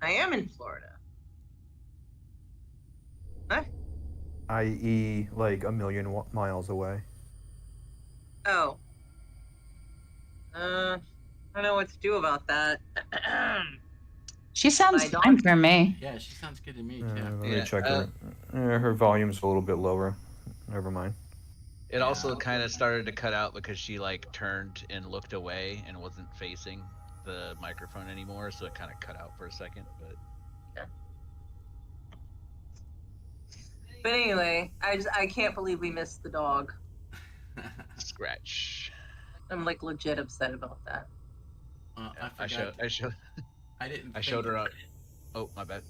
I am in Florida. What? I.e., like a million miles away. Oh. I don't know what to do about that. She sounds My fine dog. for me. Yeah, she sounds good to me too. Let me Yeah, check her. Her volume's a little bit lower. Never mind. It Yeah. also kind of started to cut out because she like turned and looked away and wasn't facing the microphone anymore, so it kind of cut out for a second. But anyway, I can't believe we missed the dog. Scratch. I'm like legit upset about that. I forgot. I showed her up. Oh, my bad.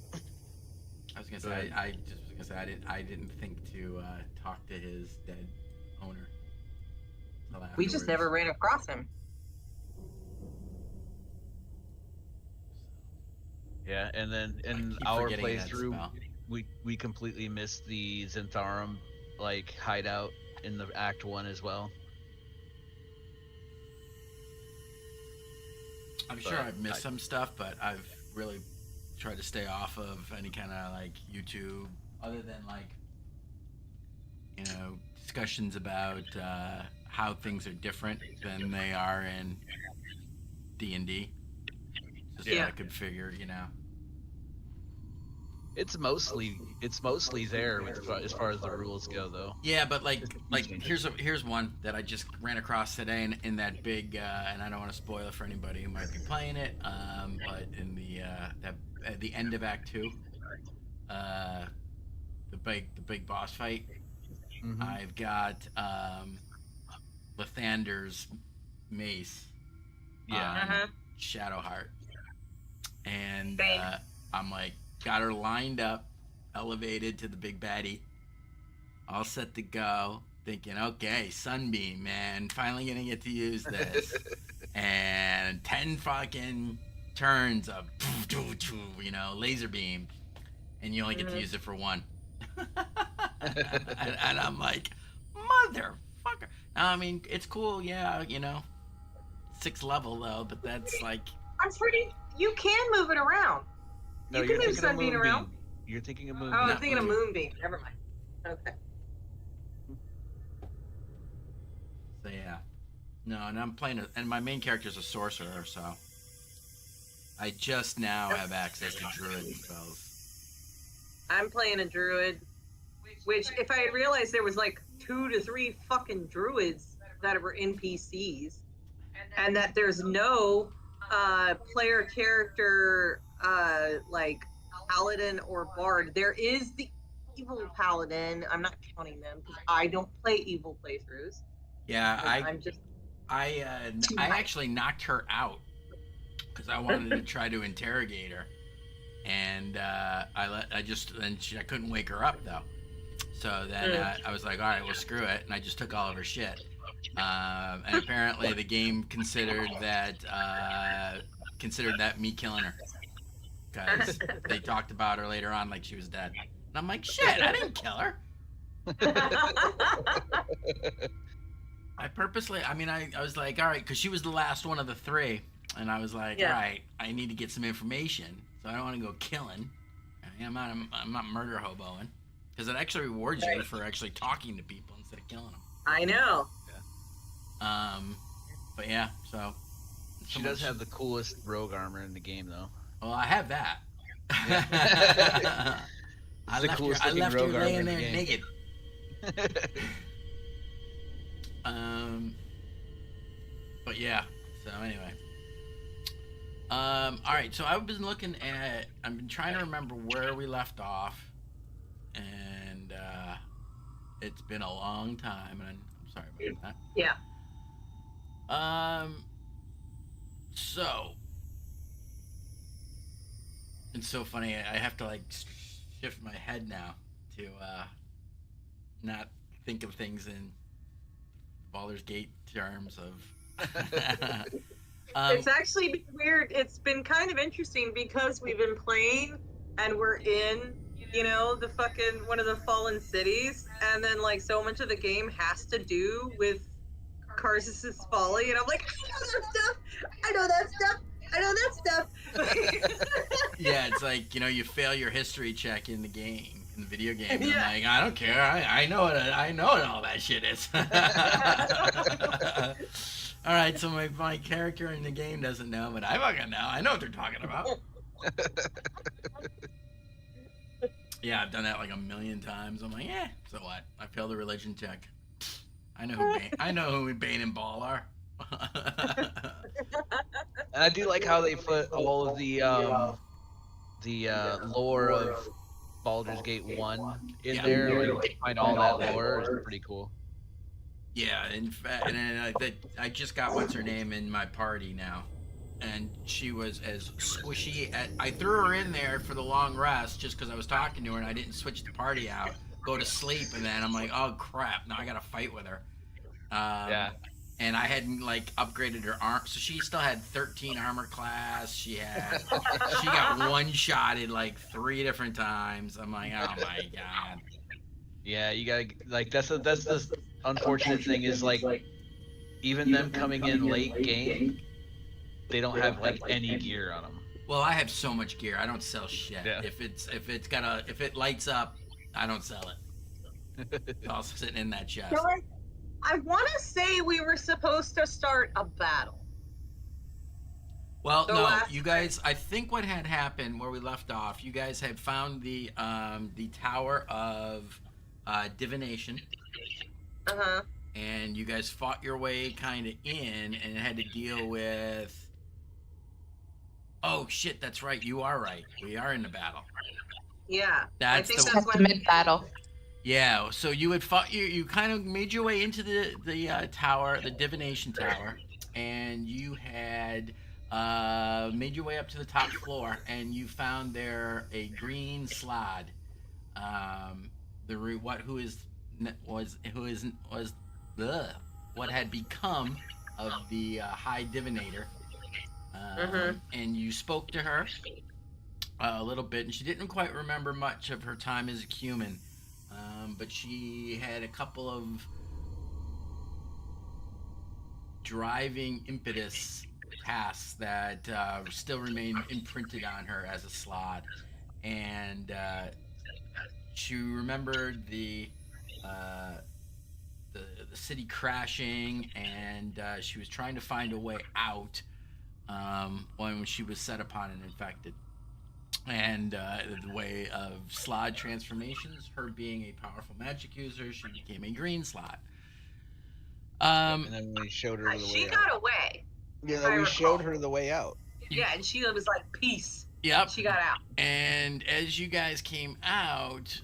I was gonna say I just was gonna say I didn't think to talk to his dead owner. We just never ran across him. Yeah, and then in our playthrough, we completely missed the Zentharum like hideout in the Act 1 as well. I'm sure I've missed some stuff, but I've really tried to stay off of any kind of like YouTube, other than like, you know, discussions about how things are different than they are in D&D. Just so I could figure, you know. It's mostly there as far as the rules go, though. Yeah, but like here's one that I just ran across today in that big and I don't want to spoil it for anybody who might be playing it, but in the at the end of Act 2, the big boss fight, I've got Lathander's mace, Shadowheart, and I'm like, got her lined up, elevated to the big baddie, all set to go, thinking, okay, Sunbeam, man, finally gonna get to use this. And 10 fucking turns of, you know, laser beam, and you only get to use it for one. and I'm like, motherfucker. Now, I mean, it's cool, yeah, you know, 6th level though, but that's like, you can move it around. No, you can move Sunbeam around. You're thinking of Moonbeam. Oh, I'm thinking of Moonbeam. Never mind. Okay. So yeah. No, and I'm playing and my main character's a sorcerer, so I just now have access to druid spells. I'm playing a druid, which if I had realized there was like 2 to 3 fucking druids that were NPCs, and that there's no player character like paladin or bard. There is the evil paladin. I'm not counting them because I don't play evil playthroughs. Yeah, I actually knocked her out because I wanted to try to interrogate her, and I couldn't wake her up though. So then I was like, all right, well, screw it, and I just took all of her shit. And apparently the game considered that me killing her, because they talked about her later on like she was dead. And I'm like, shit, I didn't kill her. I purposely, I mean, I was like, all right, because she was the last one of the 3, and I was like, all right, I need to get some information, so I don't want to go killing. I'm not murder hoboing, because it actually rewards you for actually talking to people instead of killing them. I know. Yeah. But yeah, so she does have the coolest rogue armor in the game, though. Well, I have that. Yeah. I left her laying there naked. But yeah, so anyway. All right, so I've been trying to remember where we left off, and it's been a long time, and I'm sorry about that. Yeah. So it's so funny. I have to like shift my head now to not think of things in Baldur's Gate terms of. It's actually been weird. It's been kind of interesting because we've been playing and we're in, you know, the fucking one of the fallen cities, and then like so much of the game has to do with Karsus' folly, and I'm like, I know that stuff. Yeah, it's like, you fail your history check in the game, in the video game. And Yeah. I'm like, I don't care. I know what all that shit is. All right, so my character in the game doesn't know, but I fucking know. I know what they're talking about. Yeah, I've done that like a million times. I'm like, so what? I failed the religion check. I know who Bane and Ball are. And I do like how they put all of the lore of Baldur's Gate 1 in there. Like, you can find all that lore. It's pretty cool. Yeah, in fact, and I just got what's her name in my party now, and she was as squishy. I threw her in there for the long rest just because I was talking to her and I didn't switch the party out, go to sleep, and then I'm like, oh crap, now I gotta fight with her. Yeah. And I hadn't like upgraded her arm, so she still had 13 armor class. She got one-shotted like 3 different times. I'm like, oh my god. Yeah, you gotta like that's the unfortunate thing is like even them coming in late game, they don't have like any gear on them. Well, I have so much gear. I don't sell shit. Yeah. If it lights up, I don't sell it. It's all sitting in that chest. So I want to say we were supposed to start a battle. Well, no, you guys. I think what had happened where we left off, you guys had found the tower of divination. Uh-huh. And you guys fought your way kind of in and had to deal with. Oh shit, that's right. You are right. We are in the battle. Yeah. That's the mid-battle. Yeah, so you had fought. You kind of made your way into the tower, the divination tower, and you had made your way up to the top floor, and you found there a green slod. What had become of the high divinator. And you spoke to her a little bit, and she didn't quite remember much of her time as a human, but she had a couple of driving impetus tasks that still remain imprinted on her as a slod, and she remembered the city crashing, and she was trying to find a way out when she was set upon and infected. And the way of slot transformations, her being a powerful magic user, she became a green slot. And then we showed her the way out. She got away. Yeah, we showed her the way out. Yeah, and she was like, peace. Yep. She got out. And as you guys came out,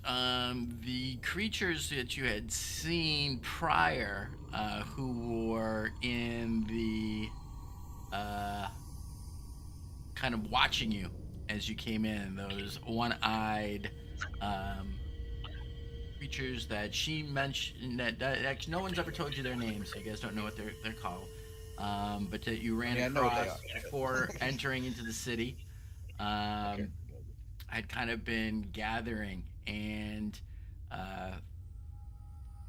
the creatures that you had seen prior, who were in the kind of watching you as you came in, those one-eyed creatures that she mentioned that actually no one's ever told you their names, so you guys don't know what they're called, but that you ran across before entering into the city. Had kind of been gathering, and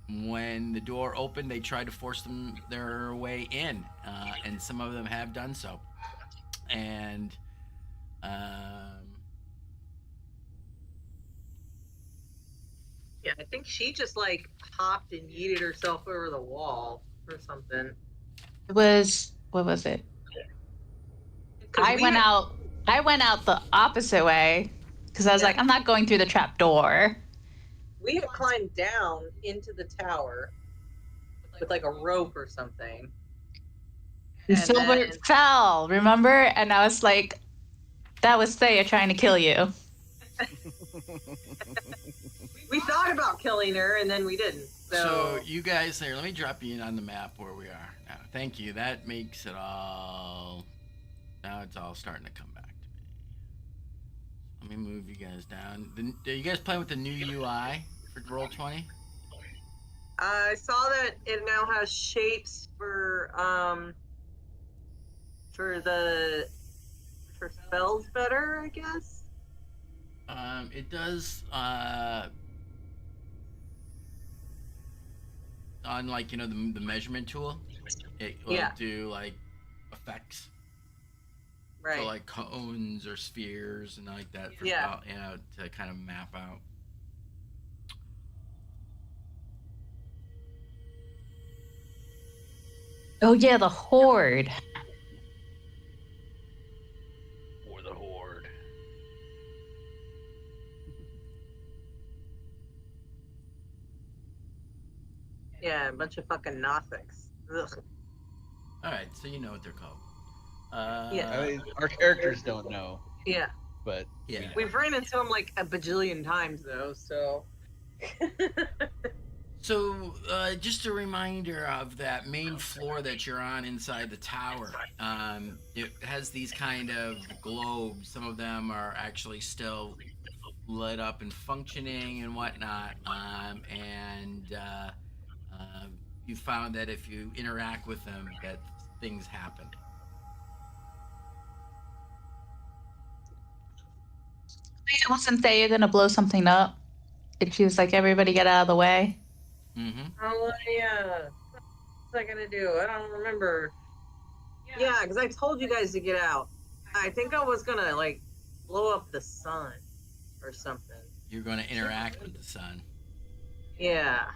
when the door opened, they tried to force their way in, and some of them have done so. And yeah, I think she just like hopped and yeeted herself over the wall or something. It was, what was it? I went out the opposite way because I was like, I'm not going through the trap door. We had climbed down into the tower with like a rope or something. And Silver fell, remember? And I was like, that was Thea trying to kill you. We thought about killing her and then we didn't. So you guys there, let me drop you in on the map where we are now. Thank you. That makes it all. Now it's all starting to come back to me. Let me move you guys down. Are you guys playing with the new UI for Roll20? I saw that it now has shapes for spells better, I guess. It does on like the measurement tool. It will do like effects. Right. So like cones or spheres and like that for Yeah. to kind of map out. Oh yeah, the horde. Or the horde. Yeah, a bunch of fucking Nothics. Ugh. All right, so you know what they're called. Yeah. I mean, our characters don't know, Yeah. but Yeah. we know. We've ran into them like a bajillion times though, so. So, just a reminder of that main floor that you're on inside the tower. It has these kind of globes. Some of them are actually still lit up and functioning and whatnot. You found that if you interact with them, that things happen. Wasn't Thea gonna blow something up? And she was like, "Everybody get out of the way." Mm-hmm. Oh yeah. What's I gonna do? I don't remember. Yeah, because I told you guys to get out. I think I was gonna like blow up the sun or something. You're going to interact with the sun. Yeah.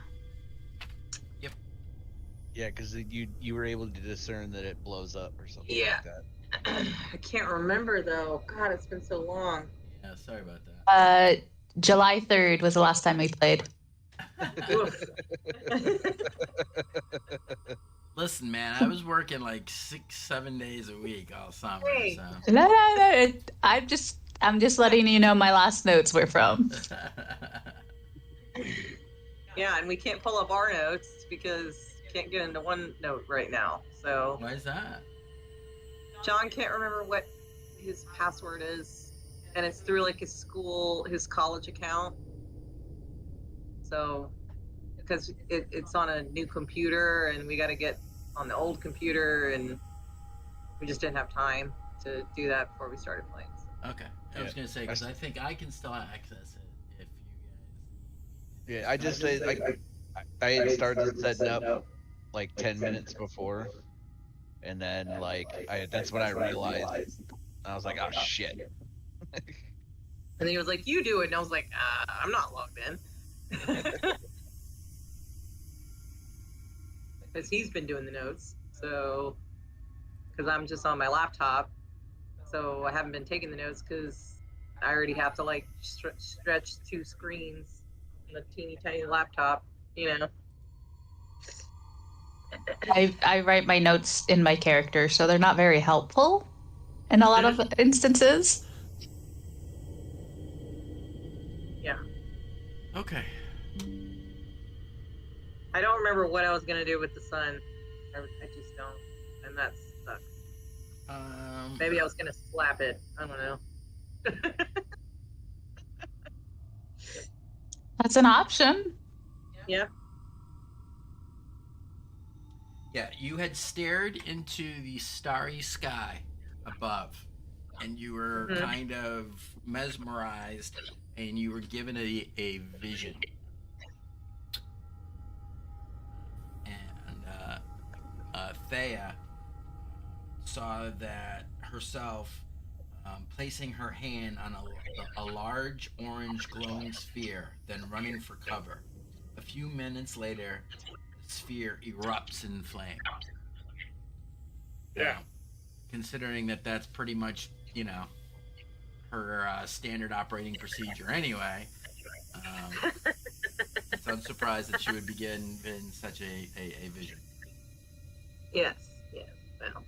Yeah, because you were able to discern that it blows up or something Yeah. like that. I can't remember though. God, it's been so long. Yeah, sorry about that. July 3rd was the last time we played. Oof. Listen, man, I was working like 6-7 days a week all summer. Hey. So. No. I'm just letting you know my last notes were from. Yeah, and we can't pull up our notes because can't get into OneNote right now. So Why is that? John can't remember what his password is, and it's through like his college account. So because it's on a new computer, and we got to get on the old computer, and we just didn't have time to do that before we started playing. So. Okay, I was gonna say because I think I can still access it if you guys. Yeah, I just say like I had started setting up like 10 minutes before, and then like that's when I realized I was like, oh shit. And then he was like, "You do it," and I was like, "I'm not logged in," because he's been doing the notes. So, because I'm just on my laptop, so I haven't been taking the notes because I already have to like stretch two screens on a teeny tiny laptop, you know. I write my notes in my character, so they're not very helpful in a lot of instances. Yeah. Okay. I don't remember what I was gonna do with the sun. I just don't, and that sucks. Maybe I was gonna slap it. I don't know. That's an option. Yeah. Yeah, you had stared into the starry sky above, and you were Mhm. kind of mesmerized, and you were given a vision. And Thea saw that herself placing her hand on a large orange glowing sphere, then running for cover. A few minutes later, the sphere erupts in flame. Yeah. Now, considering that that's pretty much, her standard operating procedure anyway, it's unsurprised that she would begin in such a vision. Yes. Yeah. Well.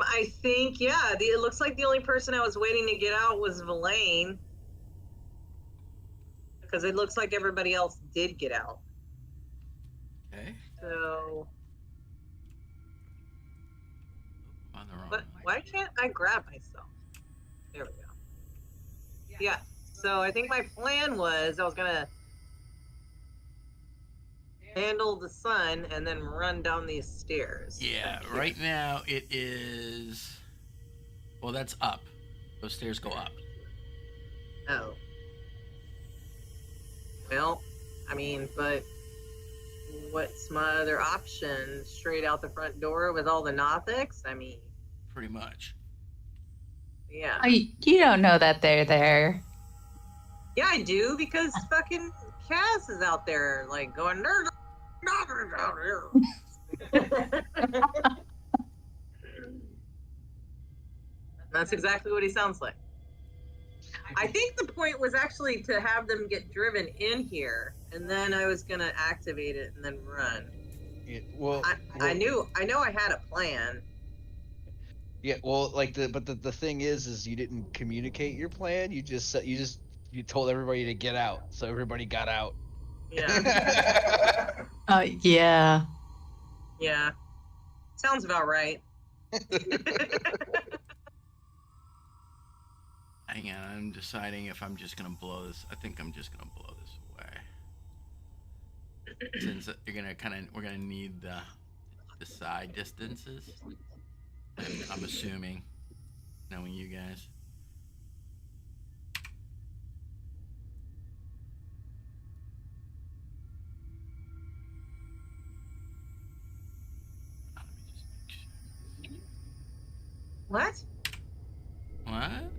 I think it looks like the only person I was waiting to get out was Villain, because it looks like everybody else did get out. Okay. So. On the wrong But one. why can't I grab myself? There we go. Yeah. So I think my plan was I was gonna handle the sun and then run down these stairs. Yeah, right now it is. Well, that's up. Those stairs go up. Oh. Well, I mean, but what's my other option? Straight out the front door with all the Nothics? I mean. pretty much. Yeah. You don't know that they're there. Yeah, I do, because fucking Cass is out there, like, going, there's nothing out here. That's exactly what he sounds like. I think the point was actually to have them get driven in here, and then I was gonna activate it and then run. Yeah, I know I had a plan. Yeah, well, like the thing is you didn't communicate your plan. You told everybody to get out, so everybody got out. Yeah. Yeah. Yeah. Sounds about right. Hang on, I'm deciding if I'm just gonna blow this. I think I'm just gonna blow this away. Since we're gonna need the side distances. I'm assuming, knowing you guys. Let me just make sure. What? What?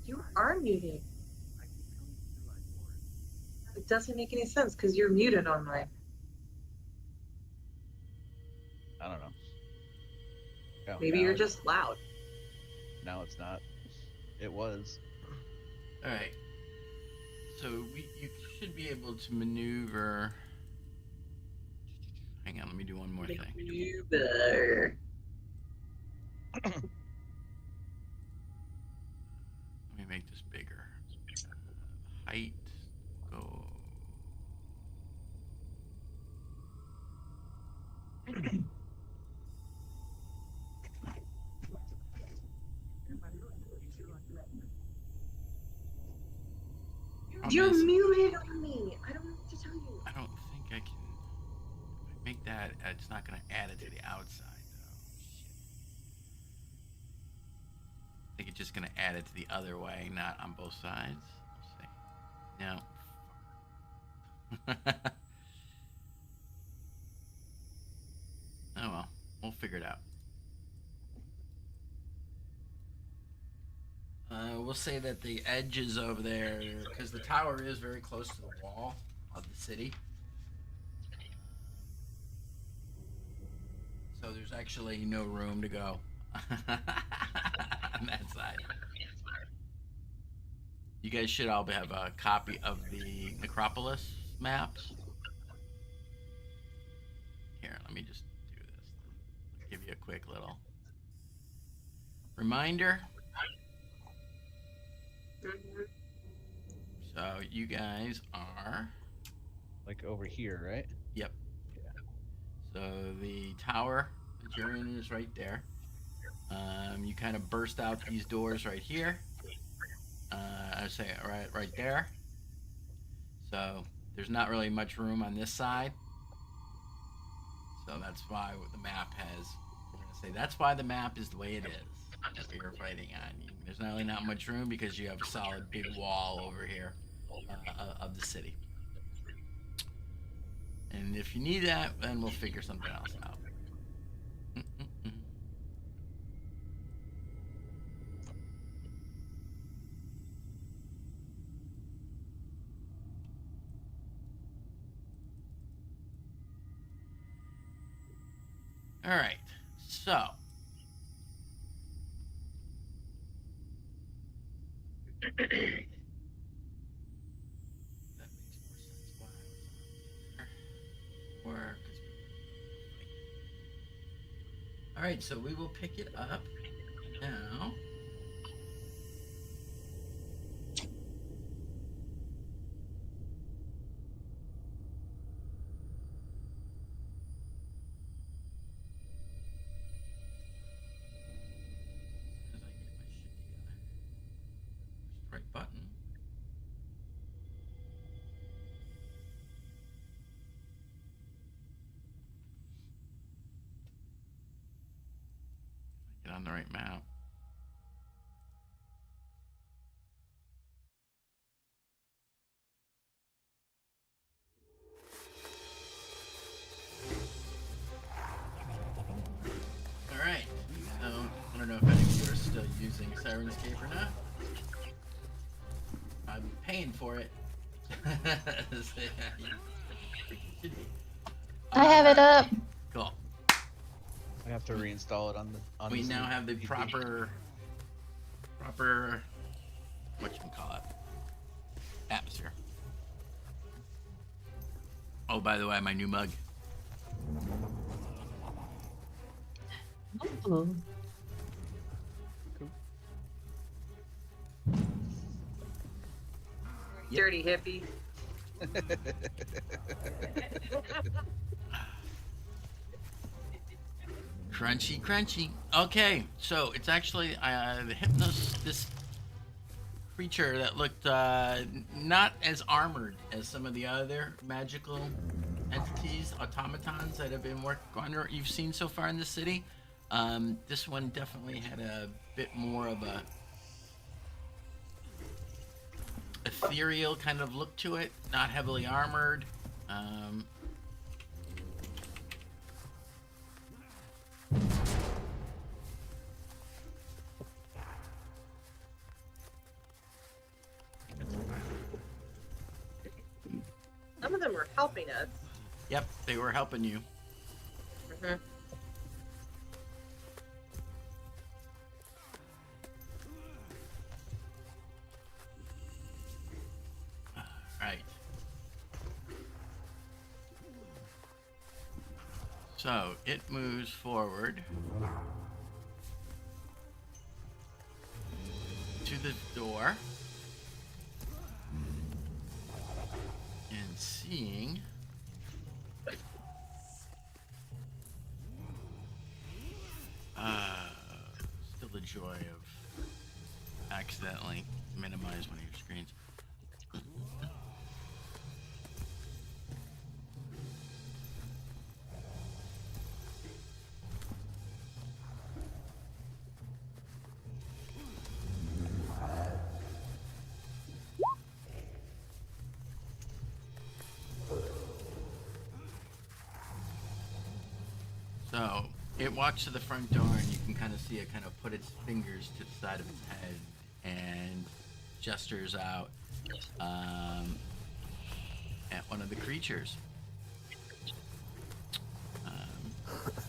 You are muted. It doesn't make any sense because you're muted on mine. I don't know. Oh, Maybe you're just loud. No, it's not. It was. All right. So you should be able to maneuver. Hang on, let me do one more thing. Maneuver. Let me make this bigger. Height. Go. You're muted on me. I don't know what to tell you. I don't think I can. If I make that, it's not going to add it to the outside, though. Shit. I think it's just going to add it to the other way, not on both sides. We'll see. No. Oh well, we'll figure it out. We'll say that the edge is over there because the tower is very close to the wall of the city. So there's actually no room to go on that side. You guys should all have a copy of the Necropolis map. Here, let me just do this. I'll give you a quick little reminder. So you guys are Like over here, right? Yep. Yeah. So the tower that you're in is right there. You kind of burst out these doors right here. I say right there. So there's not really much room on this side. So that's why the map has. We're gonna say that's why the map is the way it is that we are fighting on. There's really not much room because you have a solid big wall over here of the city. And if you need that, then we'll figure something else out. All right, so that makes more sense. Why I was on there. All right, so we will pick it up now. As I get my shit together. Push the right button. Get on the right map. know if any of you are still using Siren Escape or not. I'm paying for it. So, yeah, you should be. I have it up. Cool. I have to reinstall it on the. On We the now have the PC. proper, what you can call it, atmosphere. Oh, by the way, my new mug. Ooh. Dirty hippie. Crunchy, crunchy. Okay, so it's actually the Hypnos, this creature that looked not as armored as some of the other magical entities, automatons that have been you've seen so far in the city. This one definitely had a bit more of a ethereal kind of look to it, not heavily armored. Some of them were helping us. Yep, they were helping you. Mm-hmm. Right. So it moves forward to the door and seeing still the joy of accidentally minimize one of your screens. So it walks to the front door, and you can kind of see it kind of put its fingers to the side of its head and gestures out at one of the creatures.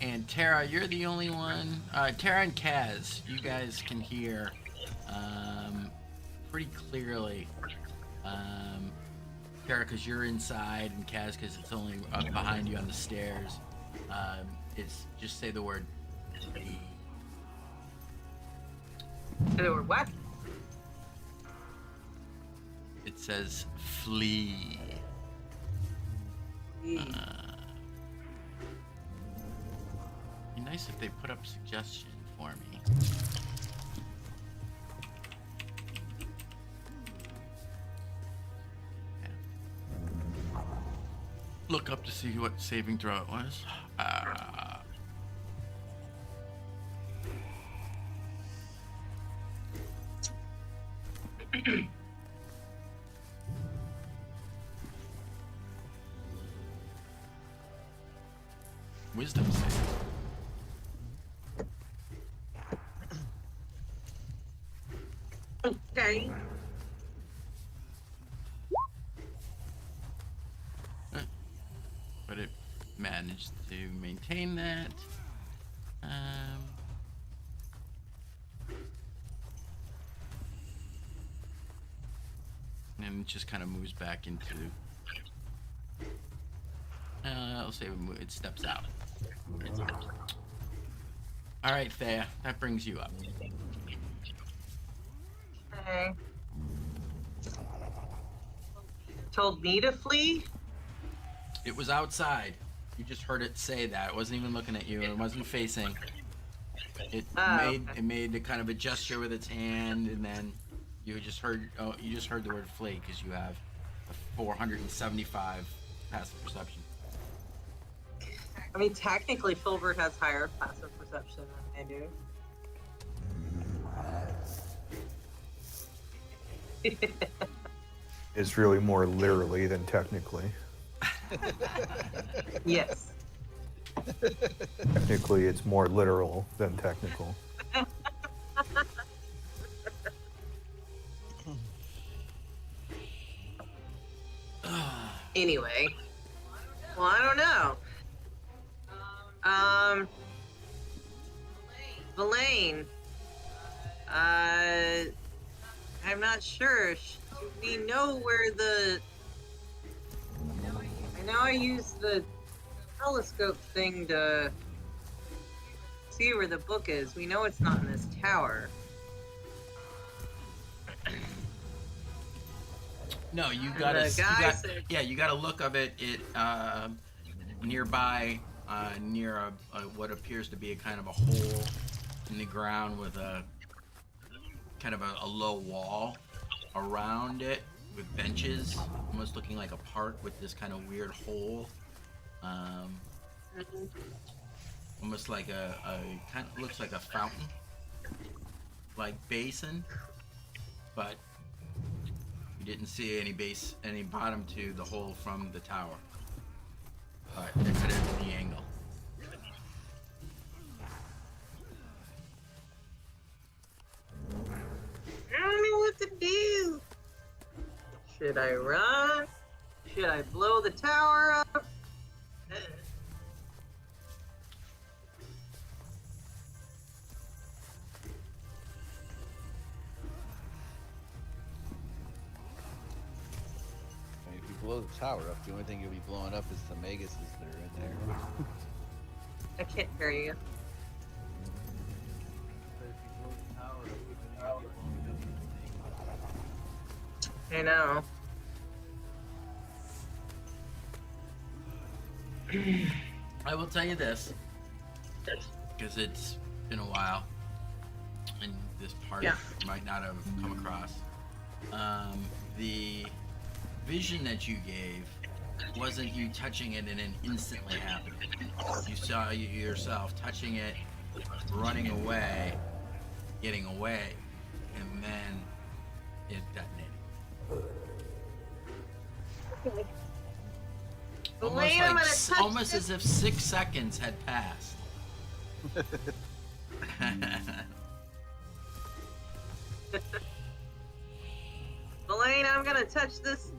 And Tara, you're the only one. Tara and Kaz, you guys can hear pretty clearly. Tara, because you're inside, and Kaz, because it's only up behind you on the stairs. It's just say the word. They were what? It says flee. Be nice if they put up suggestion for me. Yeah. Look up to see what saving throw it was. Wisdom save. Okay. But it managed to maintain that. And it just kind of moves back into. I'll say it steps out. All right, Thea, that brings you up. Okay. Told me to flee? It was outside. You just heard it say that. It wasn't even looking at you. It wasn't facing. It made a kind of a gesture with its hand, and then you just heard the word flee because you have a 475 passive perception. I mean, technically, Filbert has higher passive perception than I do. It's really more literally than technically. Yes. Technically, it's more literal than technical. Anyway. Well, I don't know. Villain. I'm not sure. Do we know where the... I know I used the telescope thing to see where the book is. We know it's not in this tower. No, you And got the guy a said- you got a look of it. Nearby, near what appears to be a kind of a hole in the ground with a kind of a low wall around it with benches, almost looking like a park with this kind of weird hole. Almost like a kind of looks like a fountain, like basin, but you didn't see any bottom to the hole from the tower. But it could have been the angle. I don't know what to do. Should I run? Should I blow the tower up? If you blow the tower up, the only thing you'll be blowing up is the Maguses that are in there. I can't hear you. I know. I will tell you this, because it's been a while, and this part Yeah. you might not have come across. The vision that you gave wasn't you touching it and then instantly happening. You saw yourself touching it, running away, getting away, and then it detonated. Elaine, I'm gonna touch Almost this. as if 6 seconds had passed. Elaine, I'm gonna touch this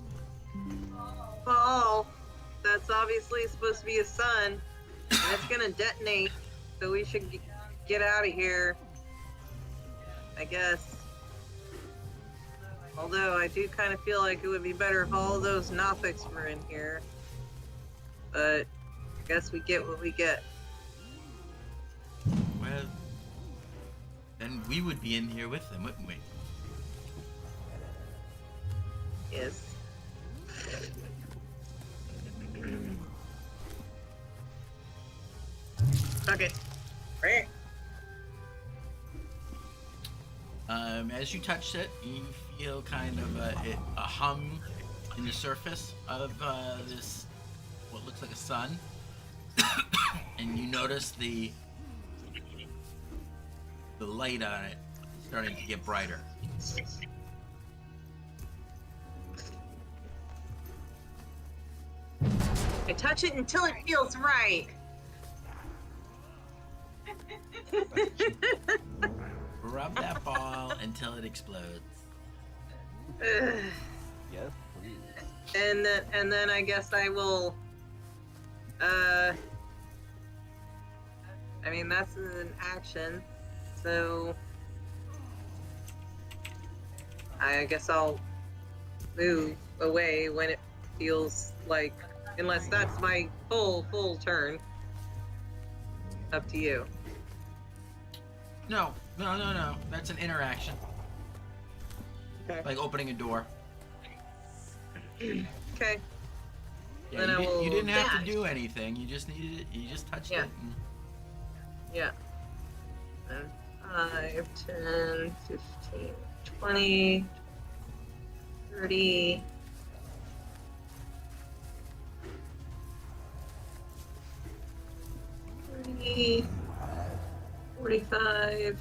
ball. That's obviously supposed to be a sun. And it's gonna detonate. So we should get out of here. I guess. Although I do kind of feel like it would be better if all of those Nothics were in here. But I guess we get what we get. Well, then we would be in here with them, wouldn't we? Yes. Okay. Right. As you touch it, you feel kind of a hum in the surface of this, what looks like a sun, and you notice the light on it starting to get brighter. I touch it until it feels right. Rub that ball until it explodes. Yes, please. And then I guess I will. I mean that's an action, so I guess I'll move away when it feels like, unless that's my full turn. Up to you. No. That's an interaction. Okay. Like opening a door. Okay. Yeah, Then I will you didn't have dash. to do anything. You just needed it. You just touched Yeah. it. And... Yeah. And 5, 10, 15, 20, 30. 40, 45.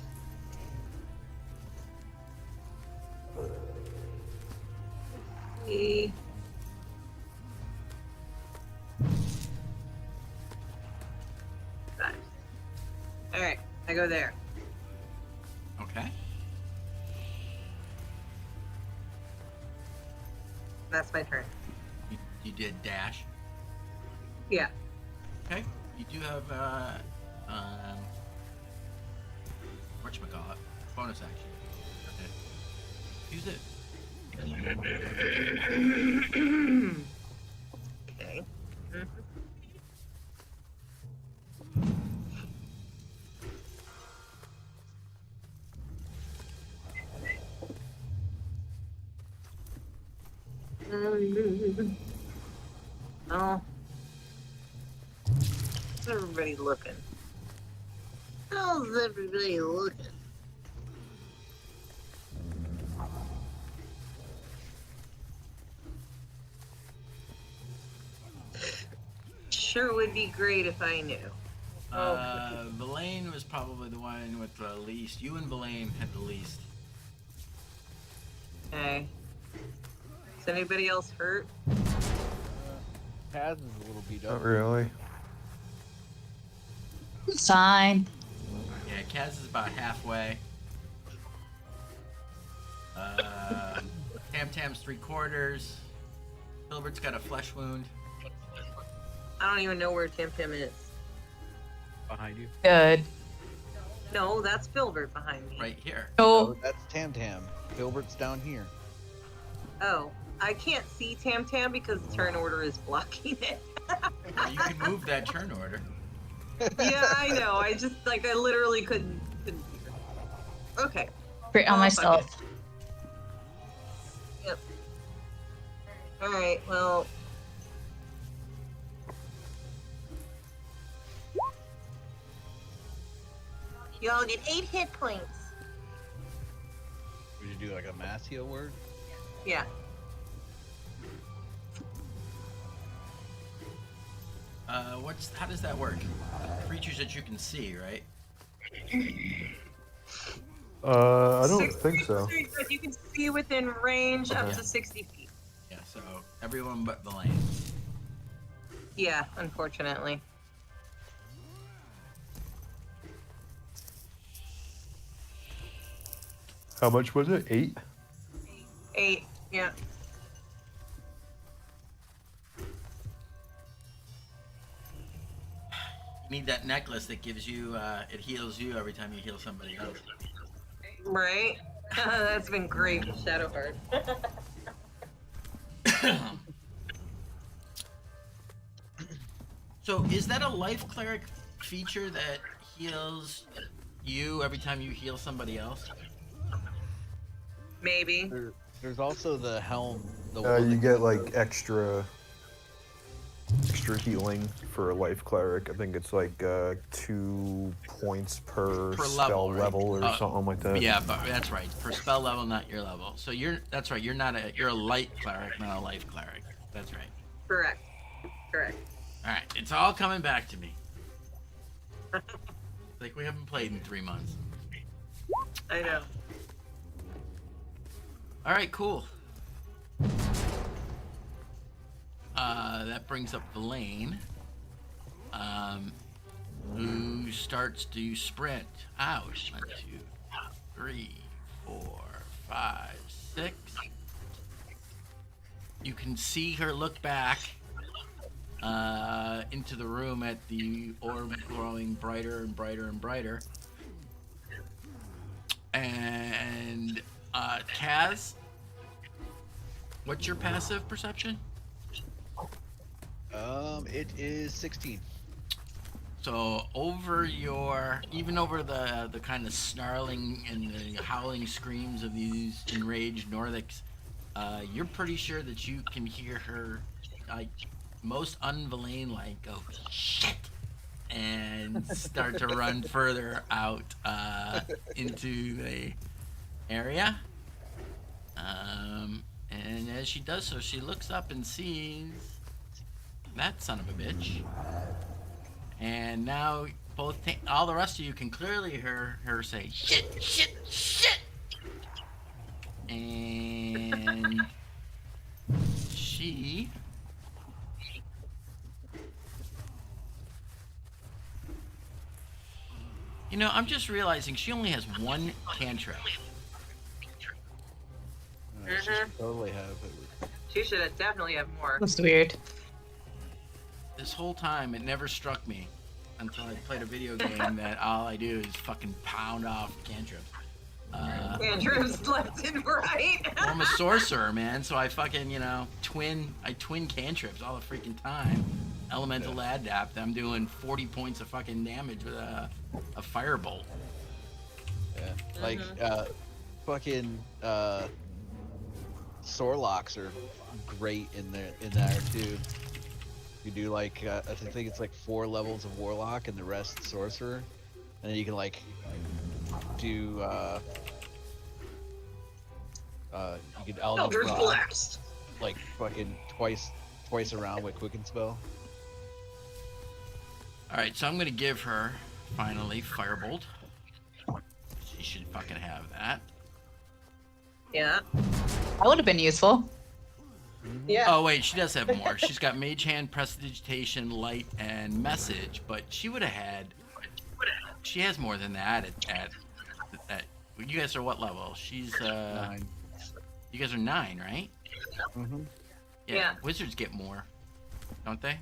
50. All right, I go there. Okay. That's my turn. You did dash. Yeah. Okay. You do have whatchamacallit? Bonus action. Okay. Use it. Okay. Oh. How's everybody looking? How's everybody looking? Sure would be great if I knew. Villain was probably the one with the least. You and Villain had the least. Okay. Is anybody else hurt? Kaz is a little beat up. Not really. Fine. Yeah, Kaz is about halfway. Tam Tam's 3/4. Gilbert's got a flesh wound. I don't even know where Tim Tim is. Behind you. Good. No, that's Filbert behind me. Right here. Oh, Oh, that's Tam Tam. Gilbert's down here. Oh, I can't see Tam Tam because the turn order is blocking it. Well, you can move that turn order. Yeah, I know. I just I literally couldn't see her. Okay. great on Oh, myself. fuck Yep. All right. Well. Y'all get 8 hit points. Would you do like a mass heal word? Yeah. How does that work? Creatures that you can see, right? I don't 60 think so. feet, but you can see within range up Okay. to 60 feet. Yeah, so everyone but Villain. Yeah, unfortunately. How much was it? 8? 8. Yeah. You need that necklace that gives you, it heals you every time you heal somebody else. Right? That's been great with Shadowheart. So is that a life cleric feature that heals you every time you heal somebody else? Maybe. There's also the helm. The You get like extra healing for a life cleric. I think it's like 2 points per spell level, right? level or something like that. Yeah, but that's right. Per spell level, not your level. So that's right. You're a light cleric, not a life cleric. That's right. Correct. Correct. All right, it's all coming back to me. Like we haven't played in 3 months. I know. All right, cool. That brings up Villain, who starts to sprint. Ouch. 1, 2, 3, 4, 5, 6. You can see her look back into the room at the orb growing brighter and brighter and brighter. And Kaz, what's your passive perception? It is 16. So even over the kind of snarling and the howling screams of these enraged Nordics, you're pretty sure that you can hear her, like, most unvillain, like, go, shit, and start to run further out into the area. And as she does so, she looks up and sees that son of a bitch. And now all the rest of you can clearly hear her say, shit, shit, shit. And she I'm just realizing she only has 1 cantrip. She should totally have it. She should definitely have more. That's weird. This whole time, it never struck me until I played a video game that all I do is fucking pound off cantrips. Cantrips left and right. Well, I'm a sorcerer, man, so I fucking, twin cantrips all the freaking time. Elemental adapt. I'm doing 40 points of fucking damage with a firebolt. Yeah. Like, fucking, Sorlocks are great in there too. You do like, I think it's like 4 levels of Warlock and the rest Sorcerer. And then you can like, do, you can Eldritch Eldritch Blast. like fucking twice around with Quicken Spell. Alright, so I'm gonna give her, finally, Firebolt. She should fucking have that. Yeah. That would have been useful. Yeah. Oh wait, she does have more. She's got Mage Hand, Prestidigitation, Light, and Message, but she would have had... She has more than that at you guys are what level? She's 9. You guys are 9, right? Mm-hmm. Yeah. Wizards get more, don't they?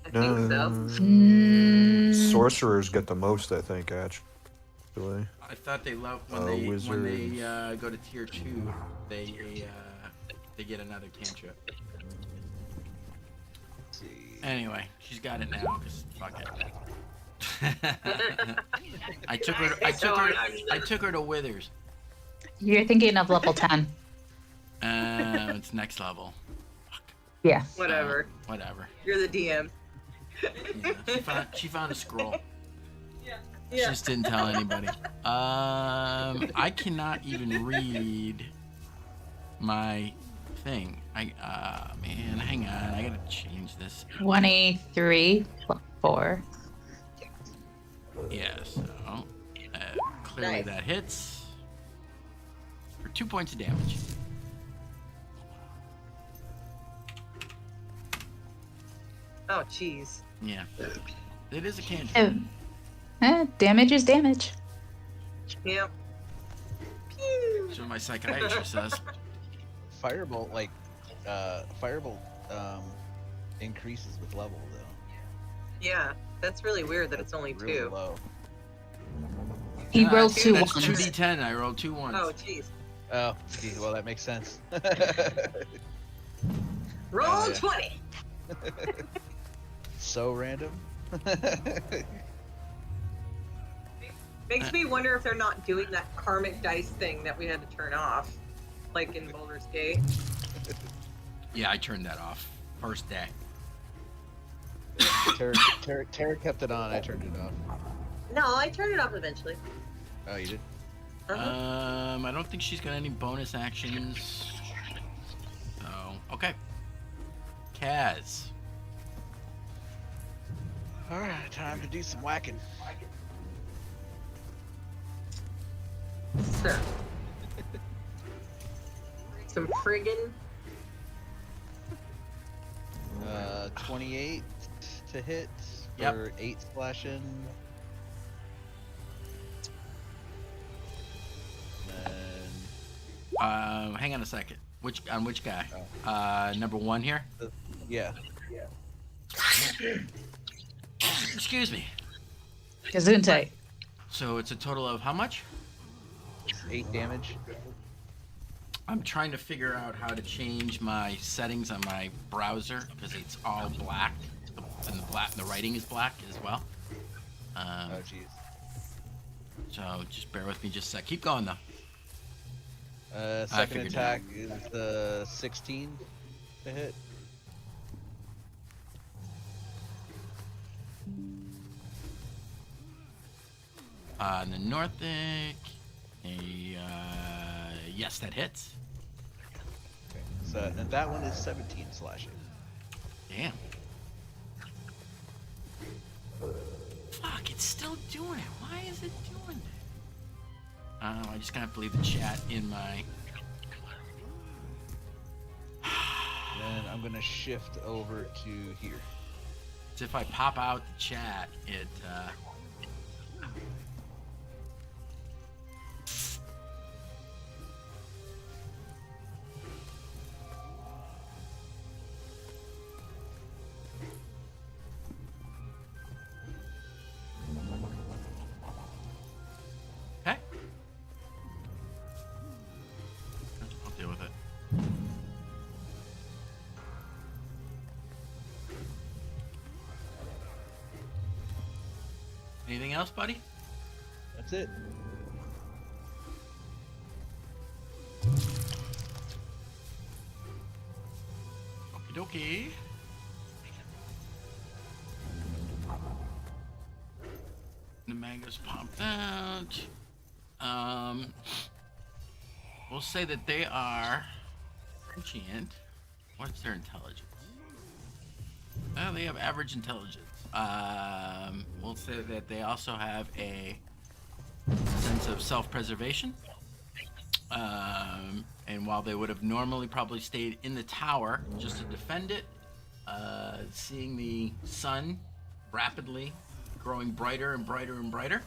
I think so. Sorcerers get the most, I think, actually. I thought they love when they Wizards. go to tier 2, they get another cantrip. Let's see. Anyway, she's got it now. Cause fuck it. I took her to Withers. You're thinking of level 10. It's next level. Fuck. Yeah. Whatever. Whatever. You're the DM. Yeah, she found a scroll. She Yeah. just didn't tell anybody. I cannot even read my thing. Man, hang on. I gotta change this. 23, 4. Yeah, so clearly Nice. that hits for 2 points of damage. Oh, jeez. Yeah, it is a cantrip. Damage is damage. Yep. So my psychiatrist says. Firebolt, increases with level though. Yeah. That's really weird that it's only Really 2. low. He rolled that's 2 That's ones. 2d10. I rolled 2 ones. Oh, jeez. Oh, gee, well that makes sense. Roll yeah. 20. So random. Makes me wonder if they're not doing that karmic dice thing that we had to turn off, like in Baldur's Gate. Yeah, I turned that off first day. Tara kept it on. I turned it off. No, I turned it off eventually. Oh, you did? Uh-huh. I don't think she's got any bonus actions. So okay. Kaz. All right, time to do some whacking. So. Some friggin'. 28 to hit Yep. for 8 slashing. And Hang on a second. On which guy? Oh. Number 1 here. yeah, Excuse me. Gesundheit. So it's a total of how much? 8 damage. I'm trying to figure out how to change my settings on my browser because it's all black, and the writing is black as well. Oh jeez. So just bear with me just a sec. Keep going though. Second figured it attack is 16 to hit. And the Northic, yes, that hits. Okay. So and that one is 17 slashing. Damn. Fuck, it's still doing it. Why is it doing it? I just gonna have to leave the chat in my. Then I'm gonna shift over to here. So if I pop out the chat, it. Anything else, buddy? That's it. Okie dokie. The mangoes popped out. We'll say that they are sentient. What's their intelligence? Oh, they have average intelligence. We'll say that they also have a sense of self-preservation. And while they would have normally probably stayed in the tower just to defend it, seeing the sun rapidly growing brighter and brighter and brighter,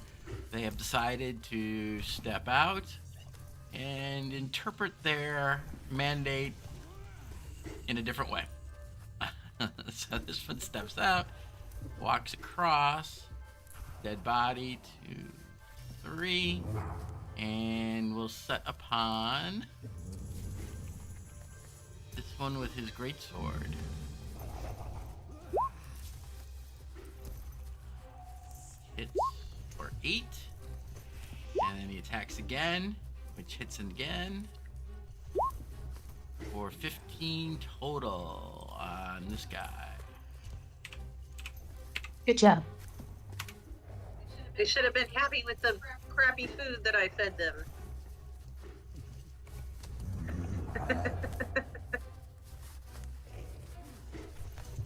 they have decided to step out and interpret their mandate in a different way. So this one steps out, walks across, dead body, 2, 3, and will set upon this one with his greatsword. Hits for 8, and then he attacks again, which hits him again for 15 total on this guy. Good job. They should have been happy with the crappy food that I fed them.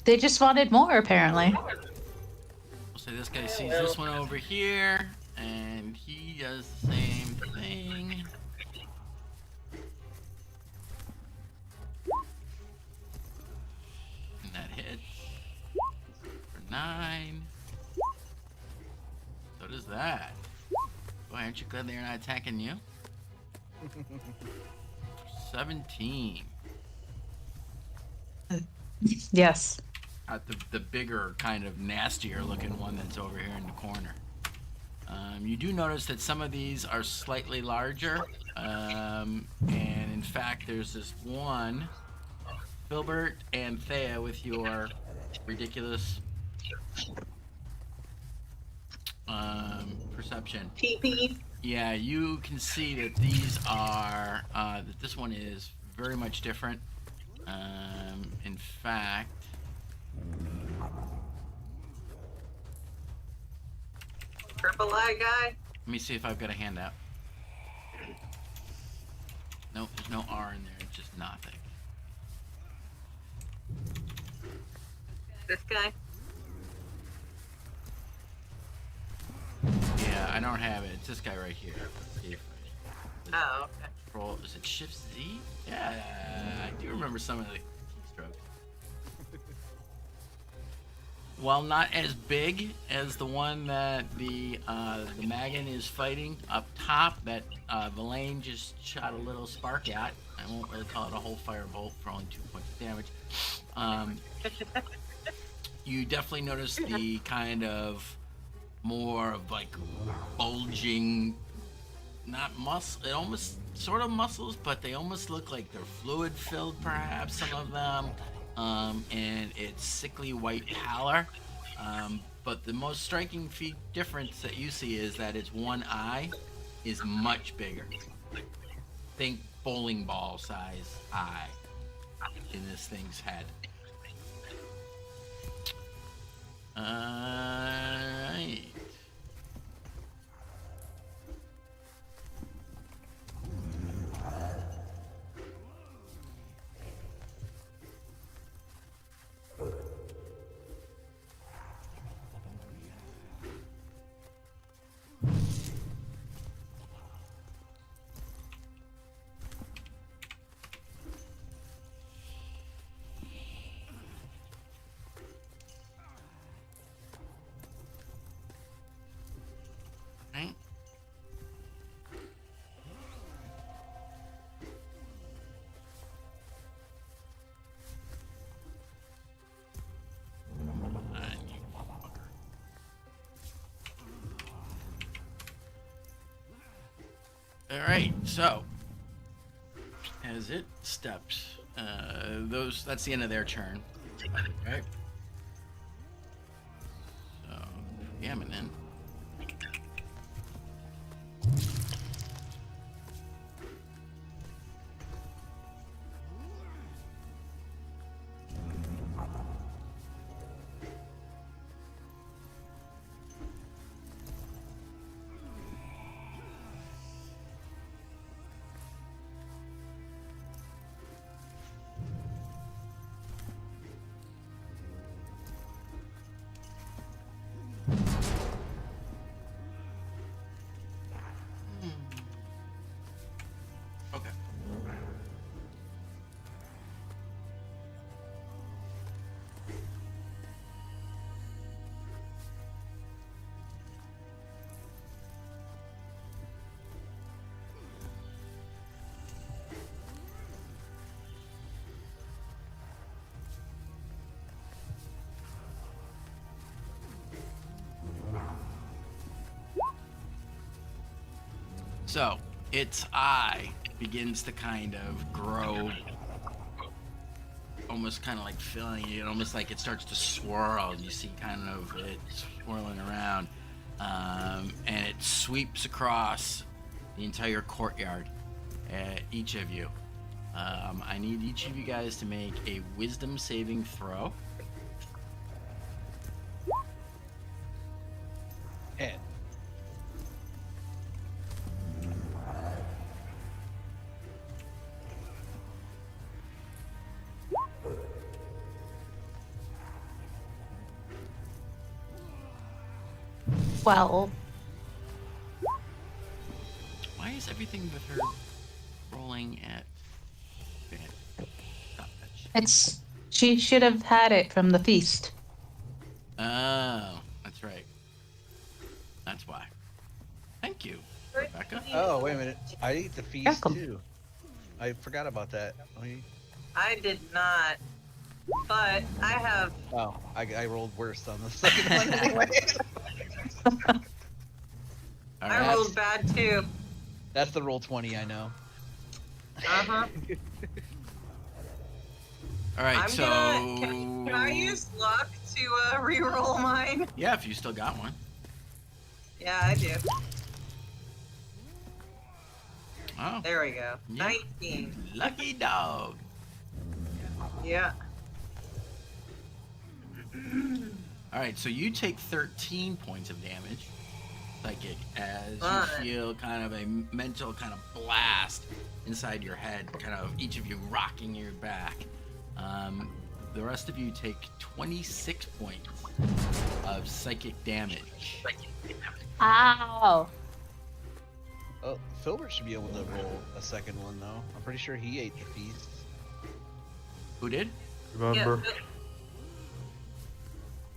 They just wanted more, apparently. So this guy sees this one over here, and he does the same thing. And that hits for 9. So does that. Boy, aren't you glad they're not attacking you? 17. Yes. The bigger, kind of nastier looking one that's over here in the corner. You do notice that some of these are slightly larger. And in fact, there's this one, Filbert and Thea, with your ridiculous perception. TP. Yeah, you can see that these are, that this one is very much different. In fact, Purple eye guy. let me see if I've got a handout. Nope, there's no R in there, it's just nothing. This guy. Yeah, I don't have it. It's this guy right here. Let's see if Oh, okay. Control, is it Shift Z? Yeah, I do remember some of the keystrokes. While not as big as the one that the Magan is fighting up top, that Villain just shot a little spark at. I won't really call it a whole firebolt for only 2 points of damage. You definitely notice the kind of more of like bulging, not muscle, it almost sort of muscles, but they almost look like they're fluid filled, perhaps, some of them. And it's sickly white pallor. But the most striking difference that you see is that its one eye is much bigger. Think bowling ball size eye in this thing's head. Alright. Right. All right, so as it steps, that's the end of their turn, right? So, yeah, and then So its eye begins to kind of grow, almost kind of like filling it, almost like it starts to swirl. You see kind of it swirling around, and it sweeps across the entire courtyard at each of you. I need each of you guys to make a wisdom saving throw. And Well, Why is everything with her rolling at... Okay, stop that shit. she should have had it from the feast. Oh, that's right. That's why. Thank you, Rebecca. oh, wait a minute. I ate the feast Welcome. too. I forgot about that. I did not, but I have. Oh, I rolled worse on the second one anyway. All I right. rolled bad too. That's the roll 20, I know. Uh-huh. All right, I'm so... gonna. Can I use luck to re-roll mine? Yeah, if you still got one. Yeah, I do. Oh, There we go. Yeah. 19. lucky dog. Yeah. All right, so you take 13 points of damage, psychic, as Fun. you feel kind of a mental kind of blast inside your head, kind of each of you rocking your back. The rest of you take 26 points of psychic damage. Ow. Oh, Filbert should be able to roll a second one though. I'm pretty sure he ate the feast. Who did? Remember? Yeah,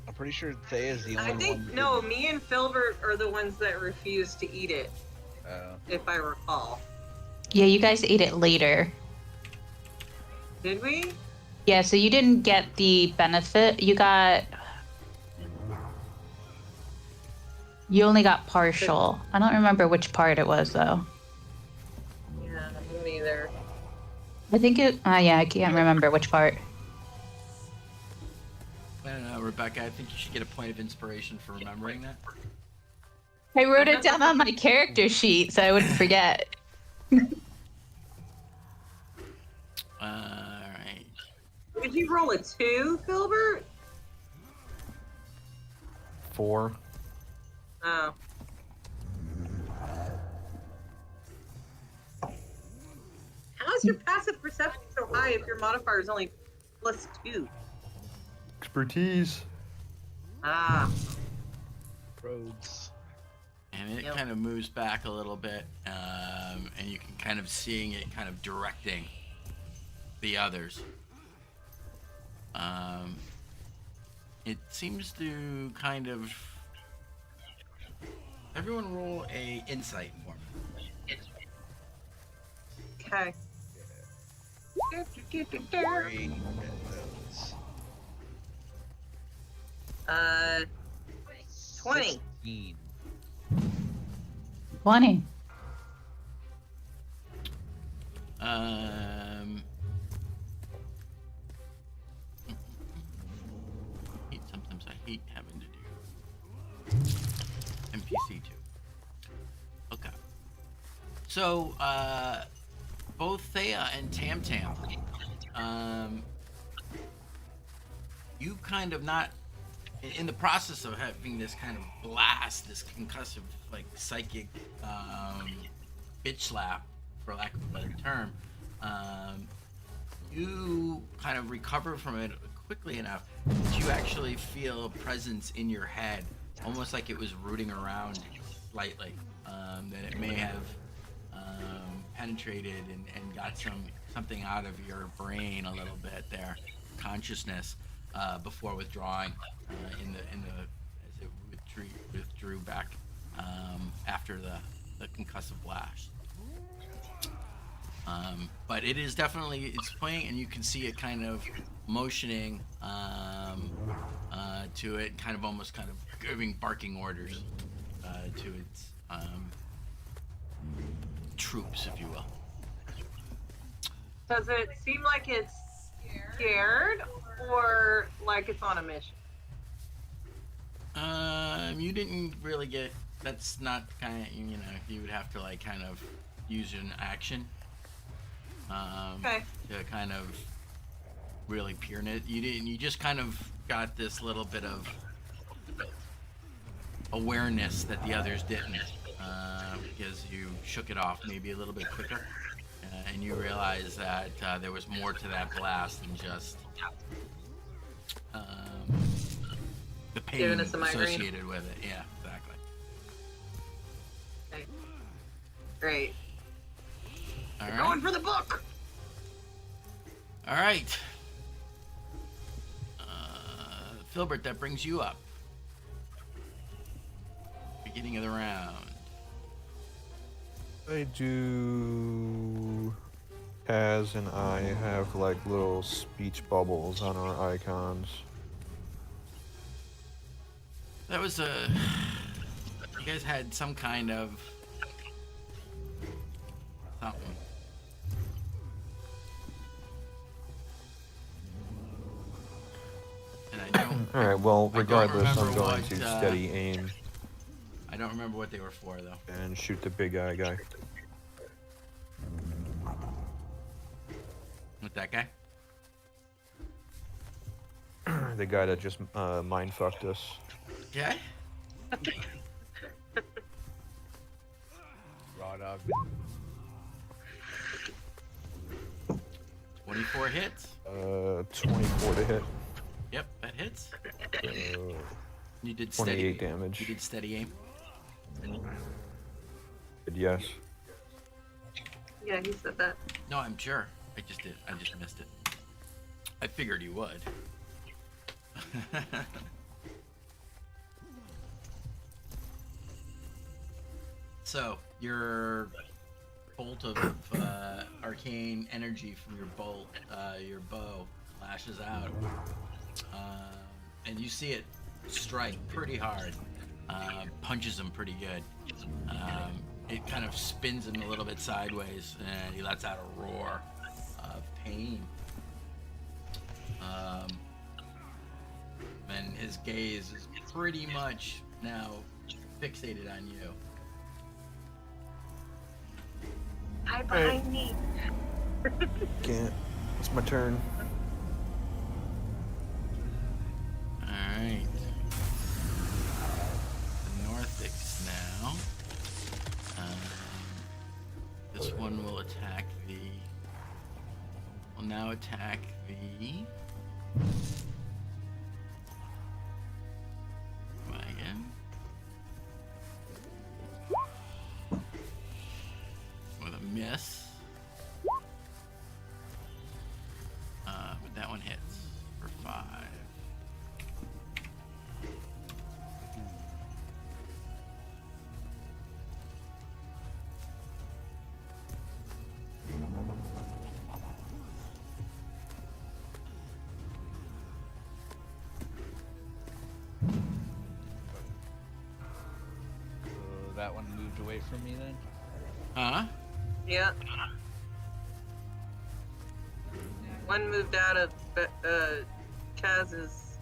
I'm pretty sure Thea's the only I think one. no. Me and Filbert are the ones that refuse to eat it, if I recall. Yeah, you guys ate it later. Did we? Yeah, so you didn't get the benefit. You only got partial. I don't remember which part it was though. Yeah, me neither. I think it. Yeah, I can't remember which part. I don't know, Rebecca. I think you should get a point of inspiration for remembering that. I wrote it down on my character sheet so I wouldn't forget. All right. Did you roll a 2, Filbert? 4. Oh. How is your passive perception so high if your modifier is only +2? Expertise. Ah. Roads. And it Yep. kind of moves back a little bit, and you can kind of seeing it kind of directing the others. It seems to kind of... Everyone roll a insight for me. Okay. Great those. 20. 16. 20. Sometimes I hate having to do NPC too. Okay. So, both Thea and Tam Tam, you kind of not, in the process of having this kind of blast, this concussive, like, psychic, bitch slap, for lack of a better term, you kind of recover from it quickly enough that you actually feel a presence in your head, almost like it was rooting around slightly, that it may have penetrated and got something out of your brain a little bit there, consciousness, before withdrawing as it withdrew back after the concussive blast. But it is definitely, it's playing, and you can see it kind of motioning to it, kind of almost kind of giving barking orders to its troops, if you will. Does it seem like it's scared or like it's on a mission? You didn't really get. That's not kind of, you know, you would have to like kind of use an action. Okay. To kind of really peer it. You didn't. You just kind of got this little bit of awareness that the others didn't, because you shook it off maybe a little bit quicker, and you realize that there was more to that blast than just the pain Giving us a migraine. associated with it. Yeah, exactly. Okay. Great. All Going right. for the book. All right. Filbert, that brings you up. Beginning of the round. I do. Kaz and I have like little speech bubbles on our icons. That was a. You guys had some kind of something. And I don't. All right. Well, I don't regardless, I'm remember going what, to steady aim I don't remember what they were for though. and shoot the big eye guy. With that guy. The guy that just mind fucked us. Okay. Raw dog. 24 hits. 24 to hit. Yep, that hits. Uh, You did 28 steady. damage. You did steady aim. Yes. Yeah, he said that. No, I'm sure. I just did. I just missed it. I figured you would. So your bolt of arcane energy from your bow lashes out, and you see it strike pretty hard. Punches him pretty good. It kind of spins him a little bit sideways, and he lets out a roar of pain. And his gaze is pretty much now fixated on you. Hi behind me. Can't. It's my turn. Alright. The Northics now. This one will attack the... Will now attack the... Wagon. With a miss. But that one hits for 5. So that one moved away from me then? Huh? Yeah. One moved out of Kaz's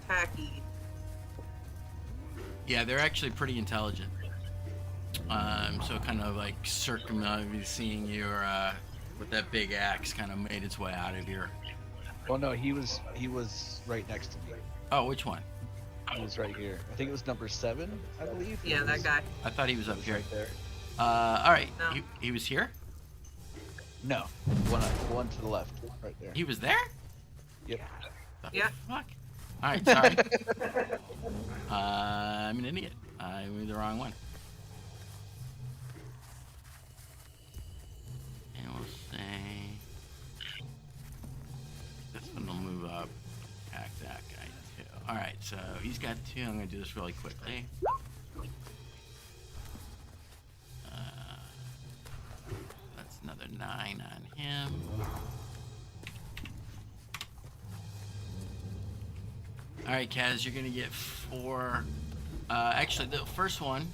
tacky. Yeah, they're actually pretty intelligent. So kind of like seeing you with that big axe kind of made its way out of here. Well, no, he was right next to me. Oh, which one? He was right here. I think it was number 7, I believe. Yeah, that guy. I thought he was up Was here. right there. All right. No. He was here? No, one to the left, right there. He was there? Yep. The Yeah. fuck? All right, sorry. I'm an idiot. I moved the wrong one. And we'll say this one will move up. Attack that guy too. All right, so he's got 2. I'm gonna do this really quickly. That's another 9 on him. All right, Kaz, you're gonna get 4. Actually, the first one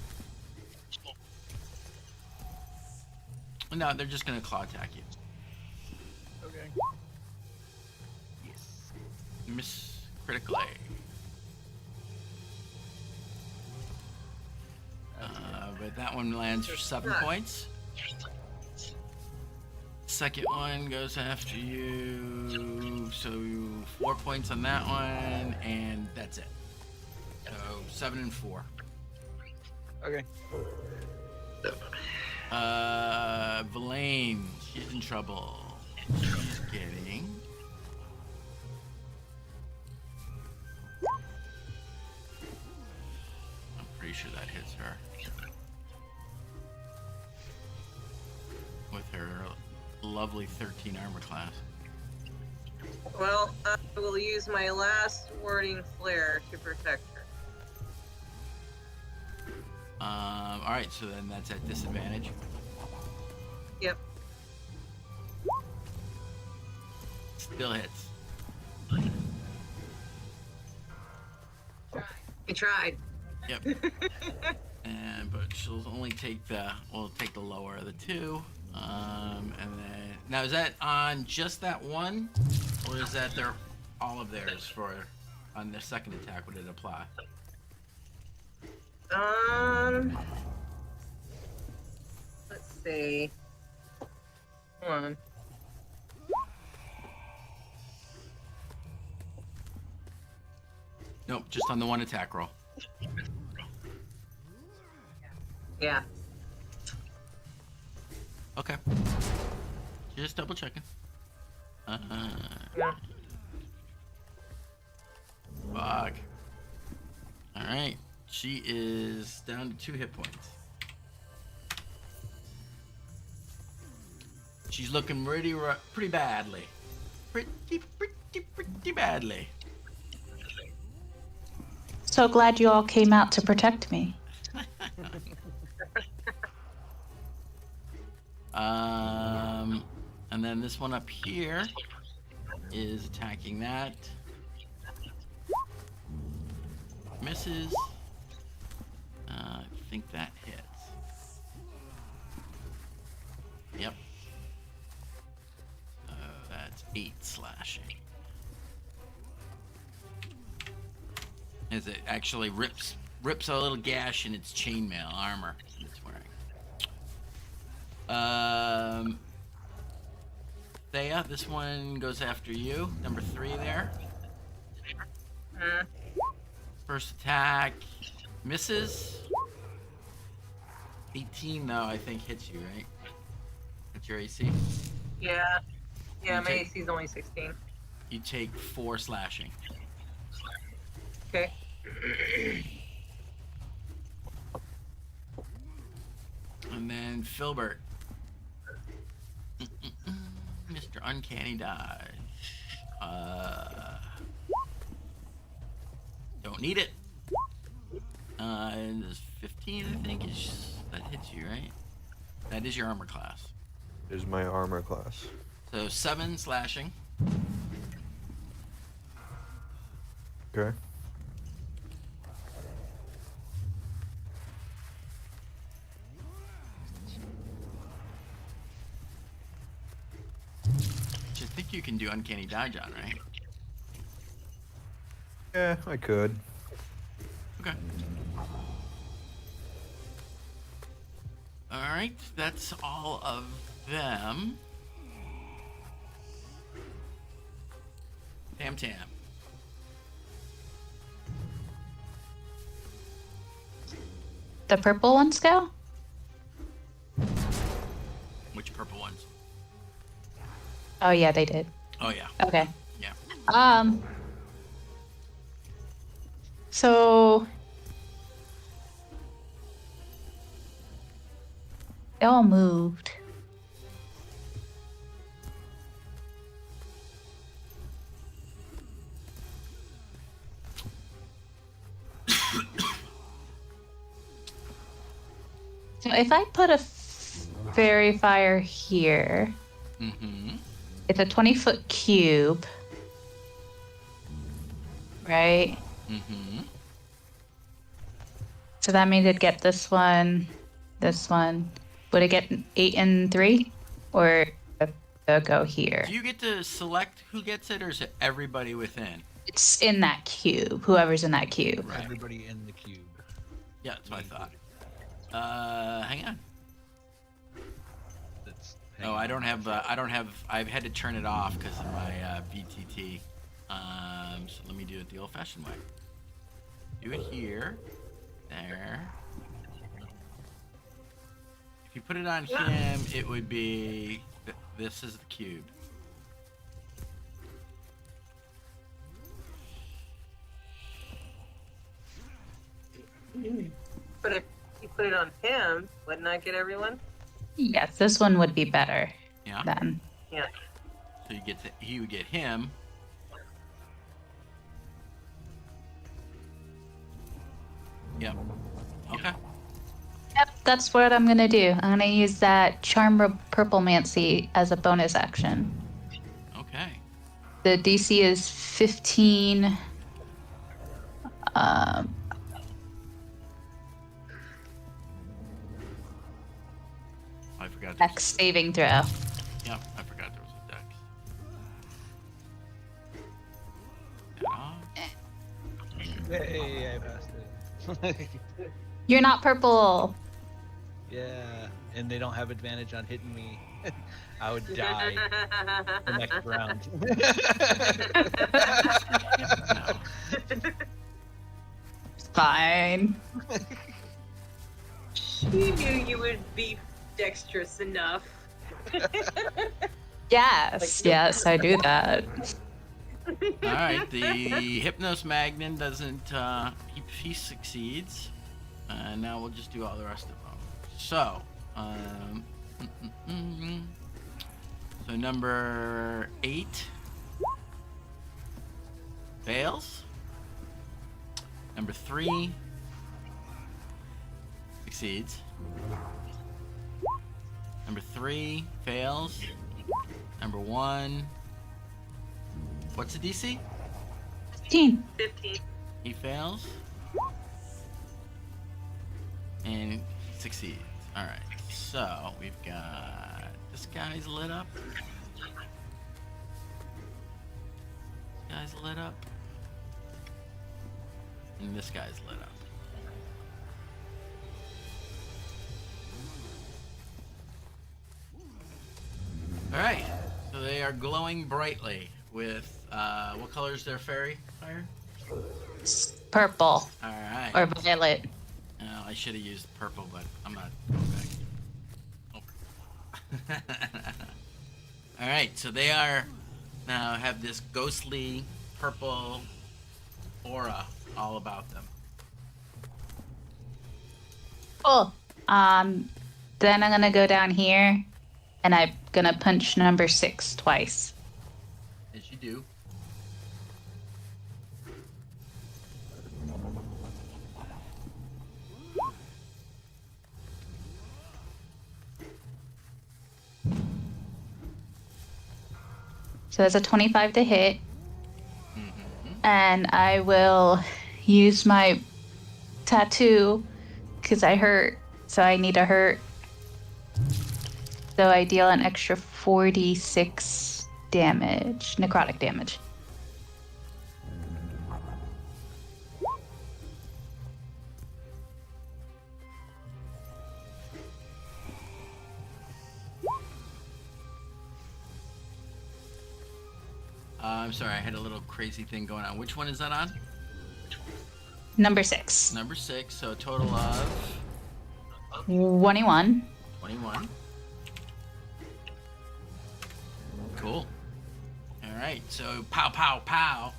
No, they're just gonna claw attack you. Okay. Yes. Miss critically. But that one lands for 7 points. Second one goes after you, so 4 points on that one, and that's it. So 7 and 4. Okay. Verlaine, she's in trouble. She's getting. I'm pretty sure that hits her. With her lovely 13 armor class. Well, I will use my last warding flare to protect her. Alright, so then that's at disadvantage. Yep. Still hits. I tried. Yep. But she'll only take the lower of the two. And then now is that on just that one, or is that all of theirs for on their second attack? Would it apply? Let's see. Hold on. Nope, just on the one attack roll. Yeah. Okay. Just double checking. Yeah. Fuck. Alright. She is down to 2 hit points. She's looking pretty badly. Pretty badly. So glad you all came out to protect me. And then this one up here is attacking that. Misses. I think that hits. Yep. That's 8 slashing. As it actually rips a little gash in its chainmail armor it's wearing. Thea, this one goes after you. Number 3 there. First attack misses. 18 though, I think hits you, right? That's your AC. Yeah. Yeah, You my take- AC is only 16. You take 4 slashing. Okay. And then Filbert. Mr. Uncanny Dodge. Don't need it. And there's 15, I think. That hits you, right? That is your armor class. Is my armor class. So 7 slashing. Okay. Which I think you can do Uncanny Dodge on, right? Yeah, I could. Okay. Alright, that's all of them. Tam. The purple ones go? Which purple ones? Oh yeah, they did. Oh yeah. Okay. Yeah. So they all moved. So if I put a fairy fire here, Mm-hmm. it's a 20-foot cube, right? Mm-hmm. So that means it'd get this one, Would it get 8 and 3? Or go here? Do you get to select who gets it, or is it everybody within? It's in that cube. Whoever's in that cube. Right. Everybody in the cube. Yeah, that's what I thought. Hang on. Oh, I don't have. I've had to turn it off because of my VTT. So let me do it the old-fashioned way. Do it here, there. If you put it on him, it would be. This is the cube. But if you put it on him, wouldn't I get everyone? Yes, this one would be better Yeah. then. Yeah. So he would get him. Yep. Okay. Yep, that's what I'm gonna do. I'm gonna use that Charm Purple Mancy as a bonus action. Okay. The DC is 15. I forgot. Dex saving throw. Yep, I forgot there was a dex. Hey, I passed it. You're not purple. Yeah, and they don't have advantage on hitting me. I would die the next round. Fine. She knew you would be dexterous enough. Yes, I do that. All right, the Hypnos Magnon doesn't. He succeeds, and now we'll just do all the rest of them. So, so number 8 fails. Number 3 succeeds. Number 3 fails. Number 1. What's the DC? 15. 15. He fails. And he succeeds. Alright, so we've got. This guy's lit up. This guy's lit up. And this guy's lit up. Alright, so they are glowing brightly with. What color is their fairy fire? It's purple Alright. or violet. I should have used purple, but I'm not going back. Oh. Alright, so they are now have this ghostly purple aura all about them. Cool. Then I'm gonna go down here, and I'm gonna punch number 6 twice. As you do. So that's a 25 to hit. And I will use my tattoo because I hurt. So I need a hurt. So I deal an extra 46 damage, necrotic damage. I'm sorry, I had a little crazy thing going on. Which one is that on? Number 6. Number 6, so a total of 21. 21. Cool. Alright, so pow, pow, pow.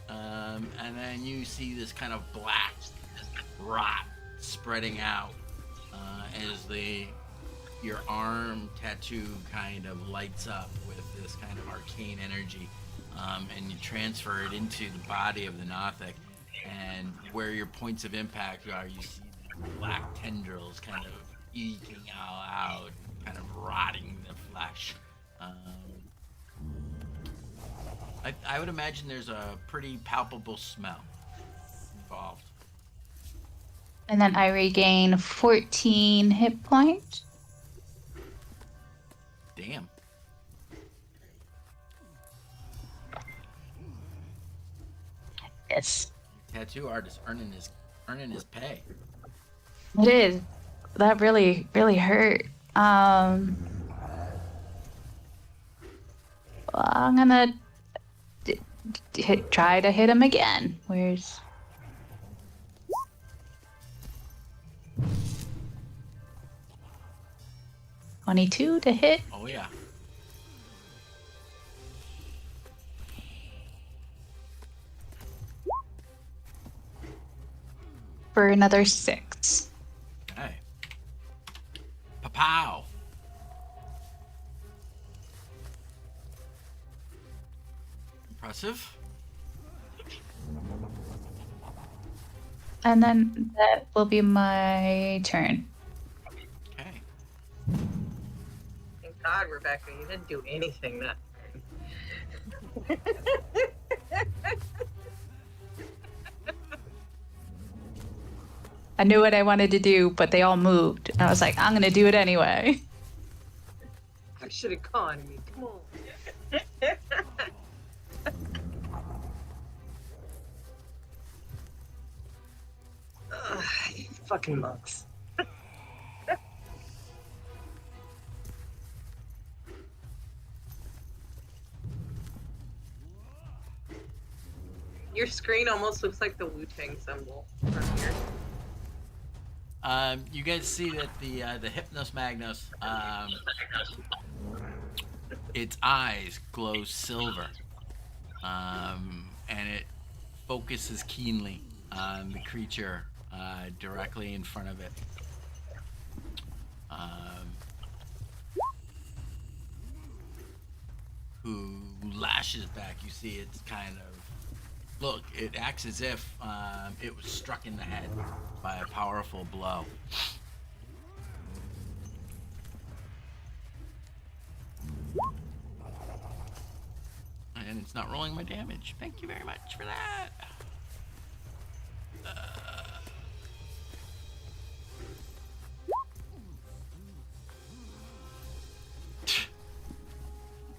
And then you see this kind of black rot spreading out as your arm tattoo kind of lights up with this kind of arcane energy. And you transfer it into the body of the Nothic, and where your points of impact are, you see the black tendrils kind of eking all out, kind of rotting the flesh. I would imagine there's a pretty palpable smell involved. And then I regain 14 hit points. Damn. Yes, Tattoo artist earning his pay. it is. That really, really hurt. Well, I'm gonna try to hit him again. Where's 22 to hit Oh yeah. for another 6. Hey. Pow. Impressive. And then that will be my turn. Okay. Thank God, Rebecca, you didn't do anything that. I knew what I wanted to do, but they all moved. I was like, I'm gonna do it anyway. I should have gone. I mean, come on. Ugh, you fucking monks. Your screen almost looks like the Wu-Tang symbol from here. You guys see that the Hypnos Magnus, its eyes glow silver, and it focuses keenly on the creature directly in front of it. Who lashes back. You see it's kind of look, it acts as if it was struck in the head by a powerful blow. And it's not rolling my damage. Thank you very much for that.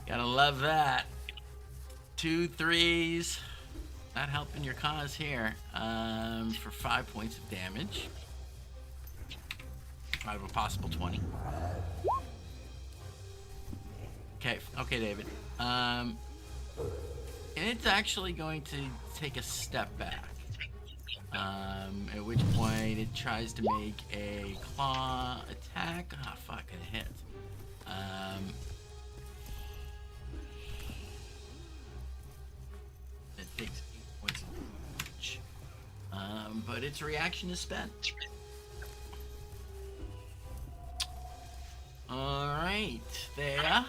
Gotta love that. 2 3s. Not helping your cause here. For 5 points of damage. Out of a possible 20. Okay, David. And it's actually going to take a step back. At which point it tries to make a claw attack. Ah, oh, fuck, it hit. It takes 8 points of damage. But its reaction is spent. Alright, there.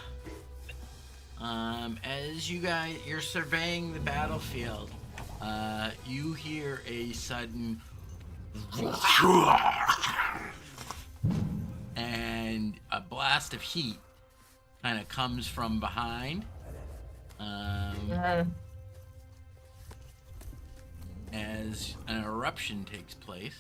As you're surveying the battlefield, you hear a sudden and a blast of heat kind of comes from behind. As an eruption takes place.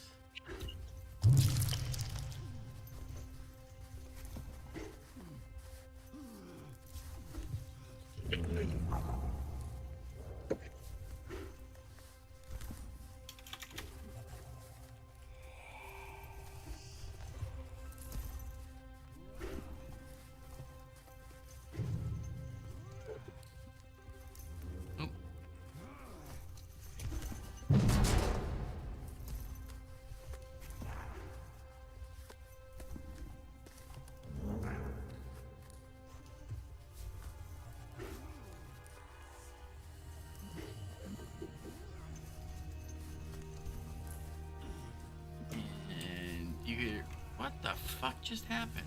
And you hear, what the fuck just happened?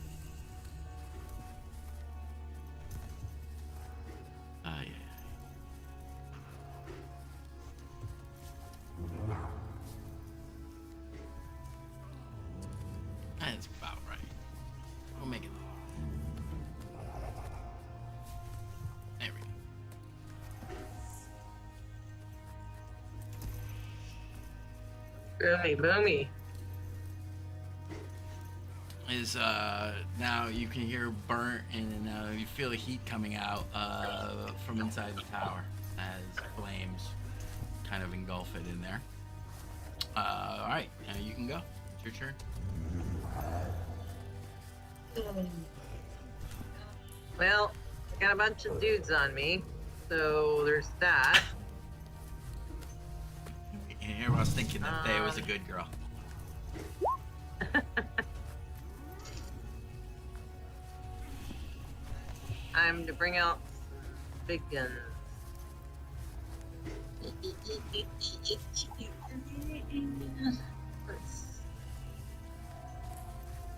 Yeah. That's about right. We'll make it. There we go. Boomy, boomy. is now you can hear burnt and you feel the heat coming out from inside the tower as flames kind of engulf it in there. All right, you can go. It's your turn. Well, I got a bunch of dudes on me, so there's that. And here I was thinking that Faye was a good girl. Time to bring out big guns.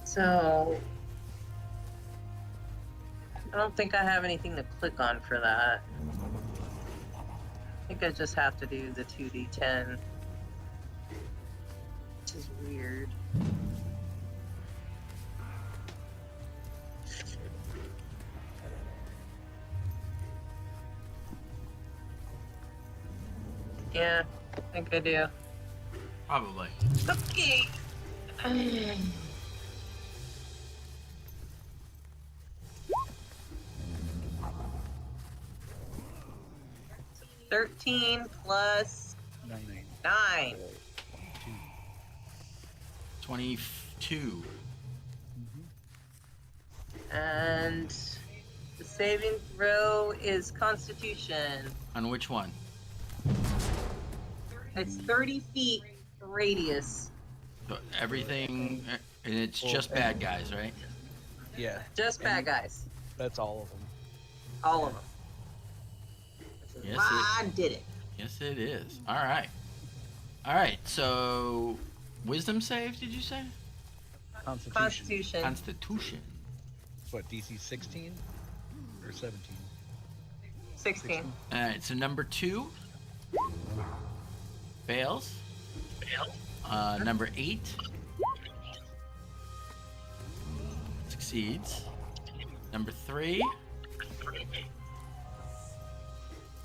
So, I don't think I have anything to click on for that. I think I just have to do the 2d10, which is weird. Yeah, I think I do. Probably. Okay. 13 plus 9. 22. And the saving throw is Constitution. On which one? It's 30 feet radius. So everything, and it's just bad guys, right? Yeah. Just bad guys. That's all of them. All of them. Yes, I did it. Yes, it is. All right. All right. So, wisdom save? Did you say? Constitution. Constitution. What, DC 16 or 17? 16. All right. So number 2 fails. Number 8 succeeds. Number 3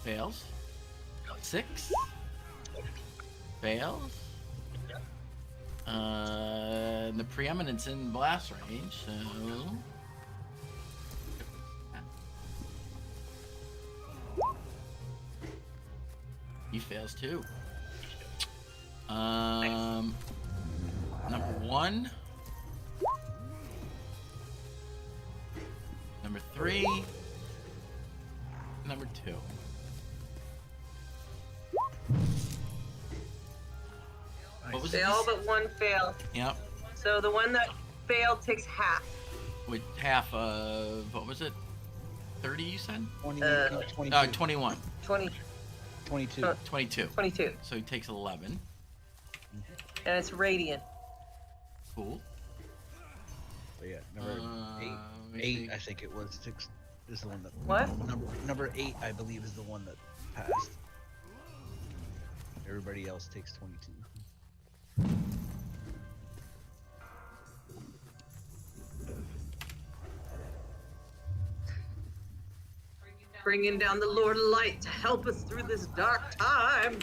fails. 6 fails. The preeminence in blast range, so he fails too. Number 1, number 3, number 2. What was They it? all but one fail. Yep. So the one that failed takes half. With half of, what was it? 30 you said? 22. 21. 20, 22. 22. 22. So he takes 11. And it's radiant. Cool. But yeah, number let me 8, see. I think it was, is the one that... What? Number 8, I believe, is the one that passed. Everybody else takes 22. Bringing down the Lord of Light to help us through this dark time.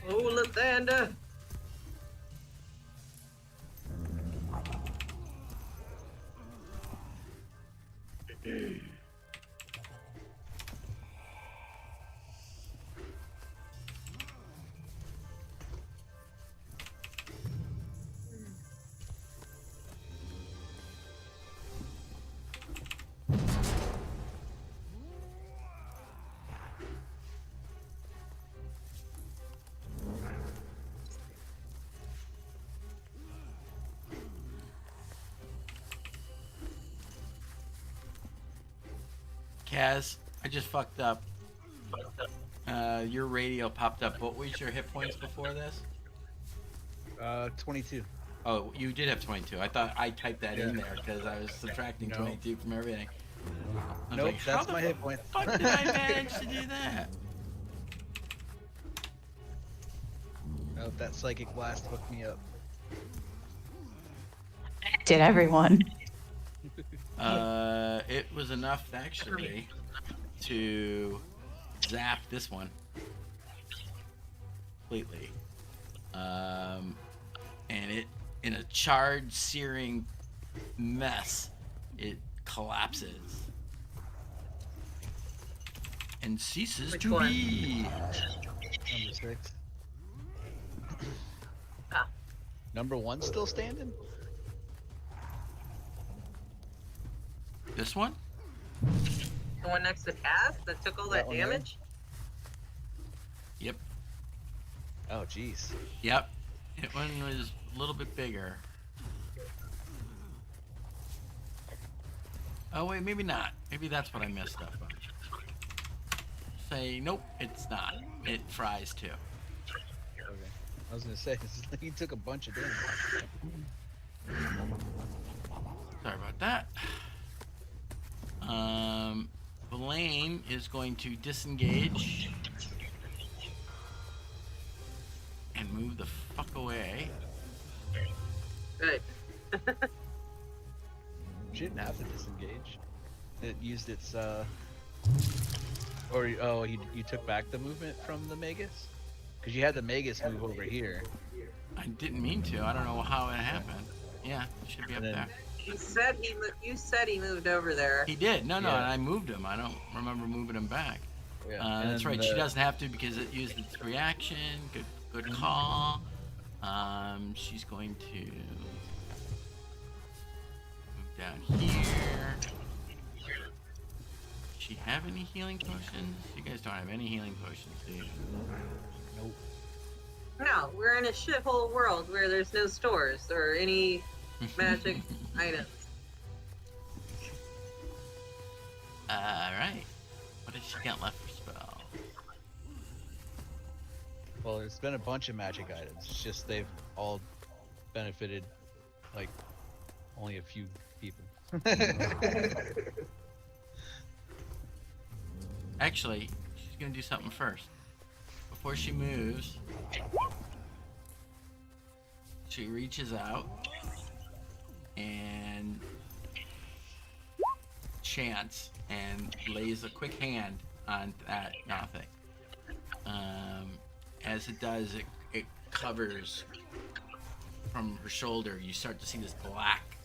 Oh, Lathander. Kaz, I just fucked up. Your radio popped up. What was your hit points before this? 22. Oh, you did have 22. I thought I typed that in Yeah. there because I was subtracting No. 22 from everything. I was Nope, like, how that's the my hit point. fuck did I manage to do that? Oh, that psychic blast hooked me up. Did everyone? It was enough actually to zap this one completely. and it, in a charred, searing mess, it collapses and ceases Which to one? be. Number 6. Ah. Number 1 still standing? This one? The one next to Kaz that took all that That one there? damage? Yep. Oh, jeez. Yep. It one was a little bit bigger. Oh wait, maybe not. Maybe that's what I messed up on. Say nope, it's not. It fries too. Okay. I was gonna say, he took a bunch of damage. Sorry about that. Blaine is going to disengage and move the fuck away. Good. She didn't have to disengage. It used its, or, oh, you took back the movement from the Magus? Because you had the Magus move over here. I didn't mean to. I don't know how it happened. Yeah, it should be up And then- there. You said he moved over there. He did. No, Yeah. and I moved him. I don't remember moving him back. Yeah. That's right. She doesn't have to because it used its reaction. Good call. She's going to move down here. Does she have any healing potions? You guys don't have any healing potions, do you? Nope. No, we're in a shithole world where there's no stores or any magic items. Alright. What does she got left for spell? Well, there's been a bunch of magic items. It's just they've all benefited, like, only a few people. Actually, she's gonna do something first. Before she moves, she reaches out and chants and lays a quick hand on that nothing. As it does, it covers from her shoulder. You start to see this black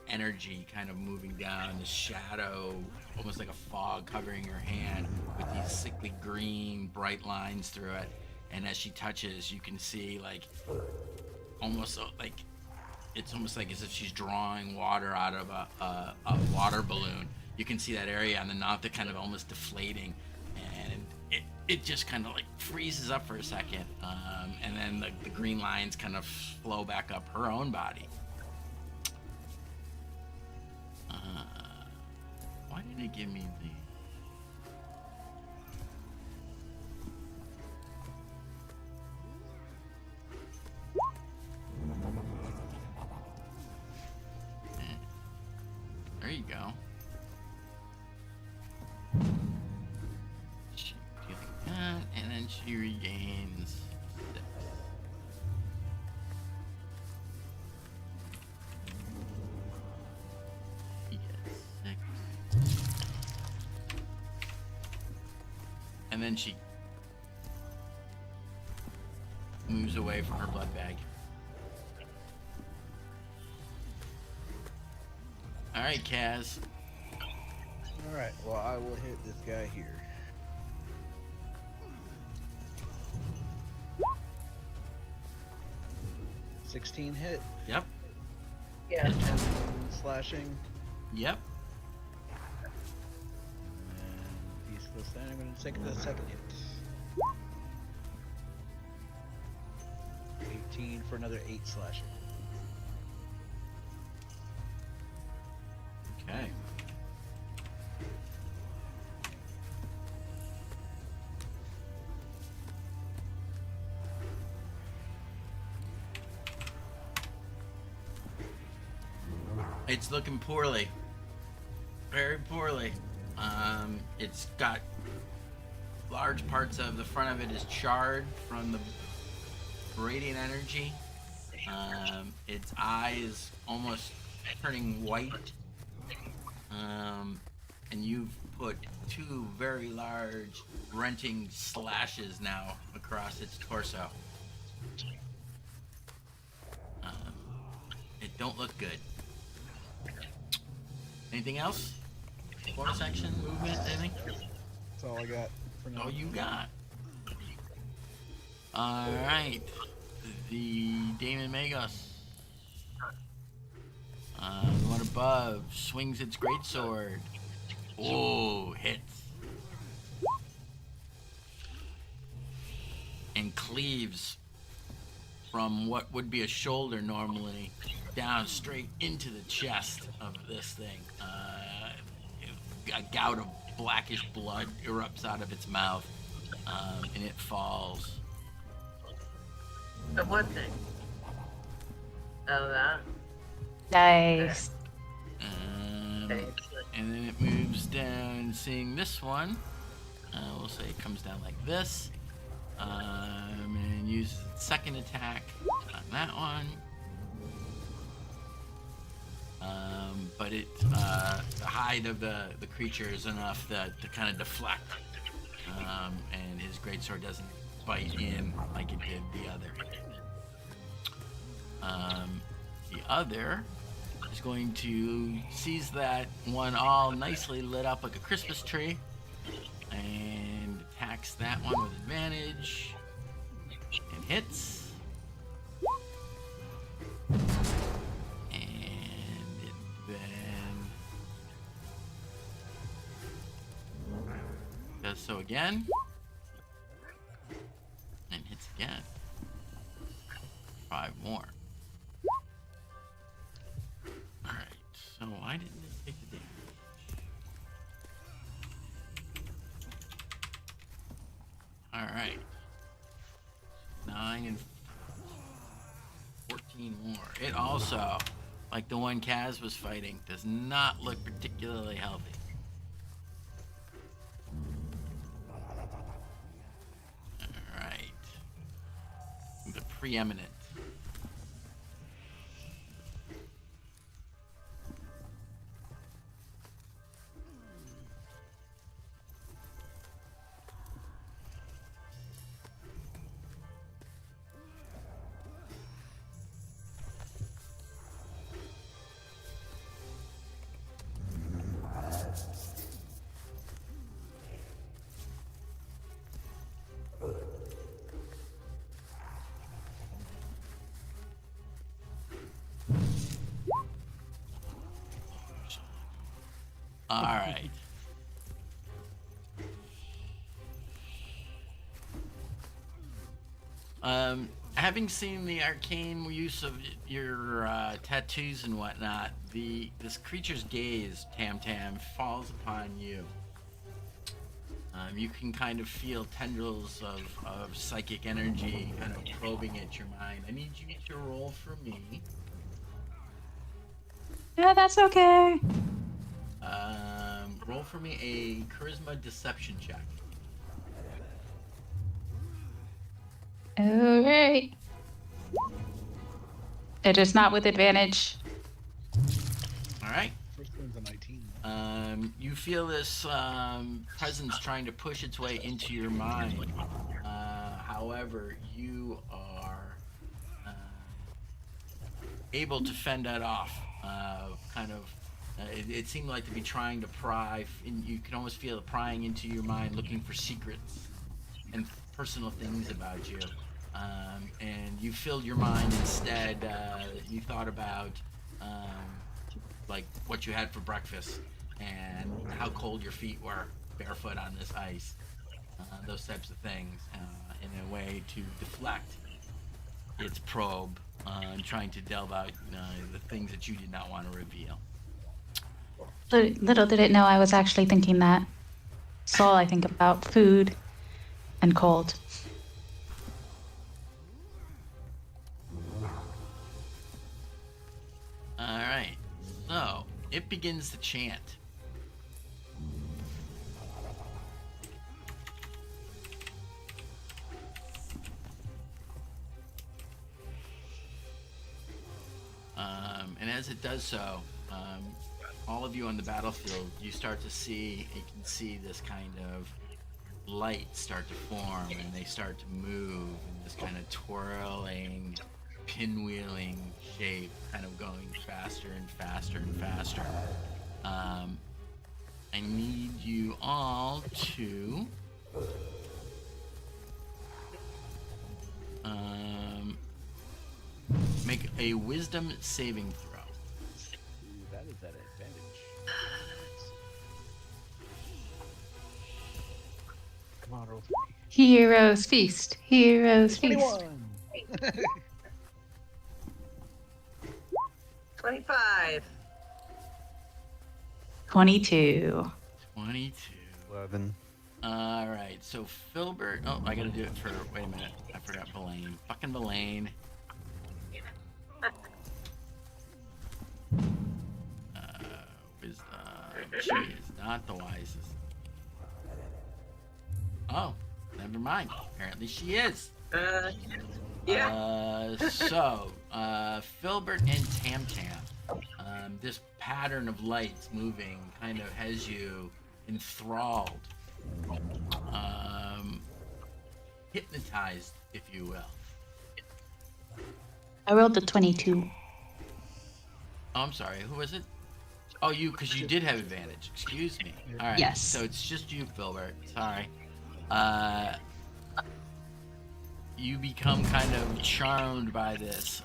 energy kind of moving down, the shadow, almost like a fog covering her hand with these sickly green bright lines through it. And as she touches, you can see like almost like it's almost like as if she's drawing water out of a water balloon. You can see that area on the knot that kind of almost deflating, and it just kind of like freezes up for a second, and then the green lines kind of flow back up her own body. Why did it give me the... There you go. She feeling that, and then she regains 6. He gets 6. And then she moves away from her blood bag. Alright, Kaz. Alright, well, I will hit this guy here. $16 hit. Yep. Yeah. 10 slashing. Yep. And he's still standing. I'm going to take the second hit. 18 for another 8 slashing. Okay. It's looking poorly. Very poorly. It's got large parts of the front of it is charred from the radiant energy. Its eyes almost turning white. And you've put 2 very large renting slashes now across its torso. don't look good. Anything else? Bonus action, movement, anything? That's all I got for now. All you got. Alright. The Daemon Magos. The one above swings its greatsword. Oh, hits. And cleaves from what would be a shoulder normally down straight into the chest of this thing. A gout of blackish blood erupts out of its mouth, and it falls. Of what thing? Oh, that. Nice. Okay. And then it moves down, seeing this one. We'll say it comes down like this. And uses its second attack on that one. But the hide of the creature is enough to kind of deflect. And his greatsword doesn't bite in like it did the other. The other is going to seize that one all nicely lit up like a Christmas tree and attacks that one with advantage and hits. And it then does so again and hits again. 5 more. Alright, so why didn't it take the damage? Alright. 9 and 14 more. It also, like the one Kaz was fighting, does not look particularly healthy. Alright. The preeminent. All right. Having seen the arcane use of your tattoos and whatnot, this creature's gaze, Tam Tam, falls upon you. You can kind of feel tendrils of psychic energy kind of probing at your mind. I need you to roll for me. Yeah, that's okay. Roll for me a charisma deception check. Alright. It is not with advantage. All right. First one's a 19. You feel this presence trying to push its way into your mind. However, you are able to fend that off. It seemed like to be trying to pry, and you can almost feel it prying into your mind, looking for secrets and personal things about you. And you filled your mind instead. You thought about like what you had for breakfast and how cold your feet were barefoot on this ice. Those types of things in a way to deflect its probe and trying to delve out the things that you did not want to reveal. Little did it know I was actually thinking that. That's all I think about, food and cold. Alright, so it begins to chant. And as it does so, all of you on the battlefield, you start to see, you can see this kind of light start to form, and they start to move in this kind of twirling, pinwheeling shape, kind of going faster and faster and faster. I need you all to make a wisdom saving throw. Ooh, that is at advantage. Come on, roll 3. Heroes feast. Heroes feast. 21. 25. 22. 22. 11. All right, so Filbert. Oh, I gotta do it for. Wait a minute, I forgot Belaine. Fucking Belaine. Wisdom. She is not the wisest. Oh, never mind. Apparently she is. Yeah. Filbert and Tam Tam. This pattern of lights moving kind of has you enthralled, hypnotized, if you will. I rolled a 22. Oh, I'm sorry. Who was it? Oh, you, because you did have advantage. Excuse me. All right. Yes. So it's just you, Filbert. Sorry. You become kind of charmed by this.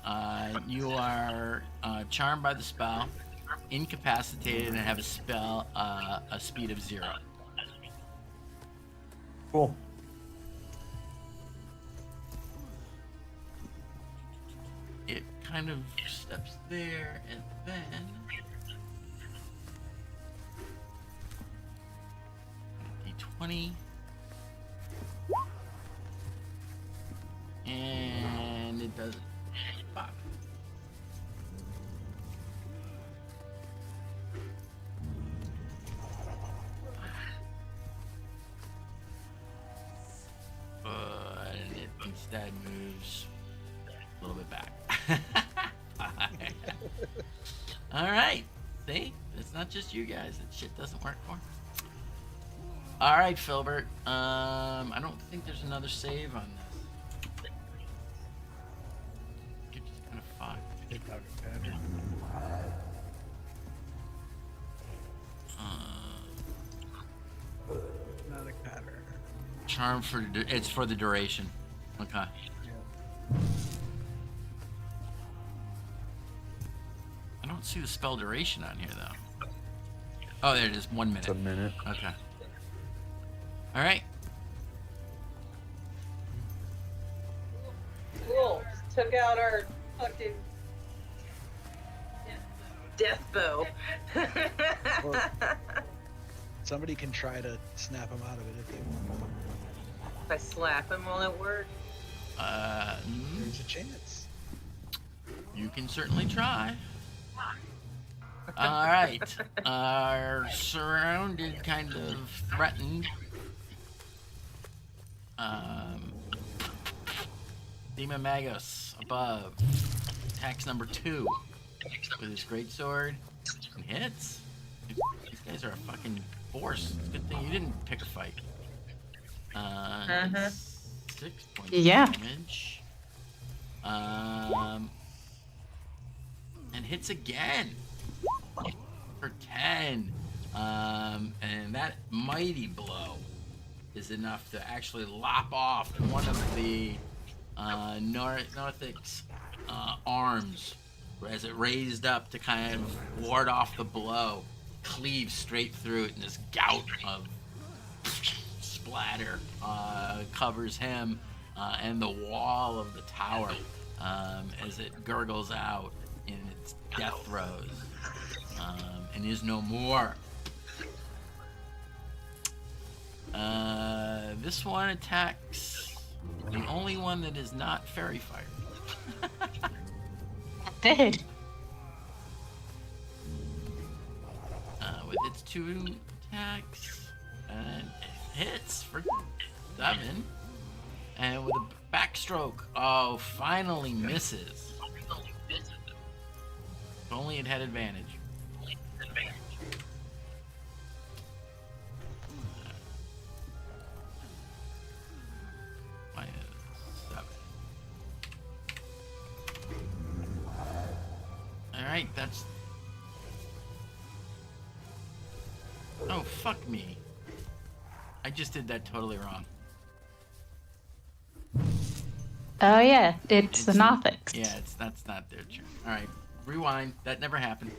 You are charmed by the spell, incapacitated, and have a speed of 0. Cool. It kind of steps there, and then D20, and it does 5. And it instead moves a little bit back. All right. See? It's not just you guys that shit doesn't work for. All right, Filbert. I don't think there's another save on this. You're just kind of fucked. Not a pattern. Charm it's for the duration. Okay. I don't see the spell duration on here though. Oh, there it is. 1 minute. It's a minute. Okay. All right. Cool. Took out our fucking death bow. Somebody can try to snap him out of it if they want. If I slap him, will it work? There's a chance. You can certainly try. All right. Surrounded, kind of threatened. Demon Magos above. Attacks number 2 with his greatsword and hits. These guys are a fucking force. It's a good thing you didn't pick a fight. 6 points Yeah. of damage. And hits again for 10. And that mighty blow is enough to actually lop off one of the Northic's arms as it raised up to kind of ward off the blow, cleaves straight through it, and this gout of splatter covers him and the wall of the tower as it gurgles out in its death throes and is no more. This one attacks the only one that is not fairy fire. Did. With its 2 attacks, and it hits for 7. And with a backstroke, finally misses. If only it had advantage. -7. right, that's... Oh, fuck me. I just did that totally wrong. Oh yeah, it's the It's- Nothics. Yeah, that's not their turn. Alright, rewind. That never happened.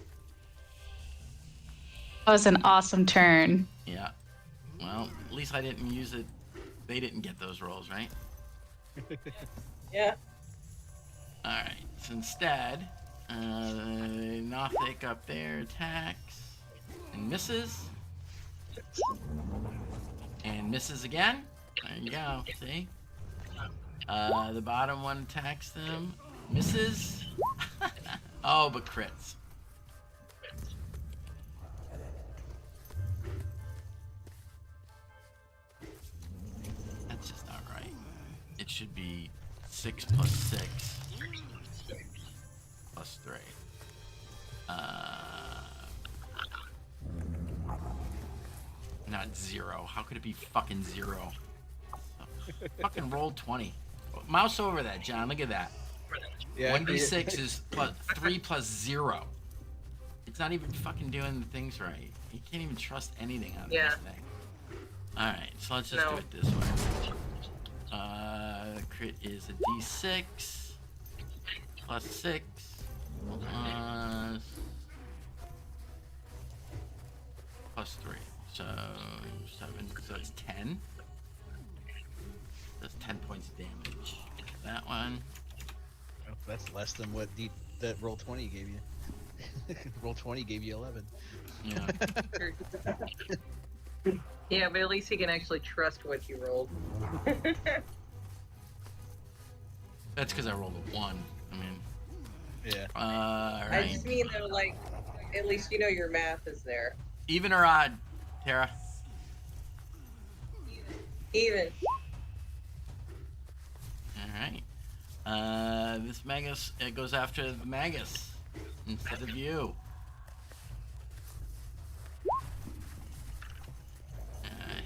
That was an awesome turn. Yeah. Well, at least I didn't use it. They didn't get those rolls, right? Yeah. Alright, so instead, Nothic up there attacks and misses. And misses again. There you go, see? The bottom one attacks them, misses. Oh, but crits. That's just not right. It should be 6 plus 6 plus 3. Not 0. How could it be fucking 0? Fucking roll 20. Mouse over that, John. Look at that. Yeah. 1d6 is plus 3 plus 0. It's not even fucking doing the things right. You can't even trust anything on Yeah. this thing. Alright, so let's just No. do it this way. Crit is a d6 plus 6 plus 3. So 7, so it's 10. That's 10 points of damage. That one. Oh, that's less than what that roll 20 gave you. Roll 20 gave you 11. Yeah. Yeah, but at least he can actually trust what you rolled. That's because I rolled a 1. I mean, Yeah. I alright. just mean though, like, at least you know your math is there. Even or odd, Tara? Even. Alright. This Magus, it goes after the Magus instead of you.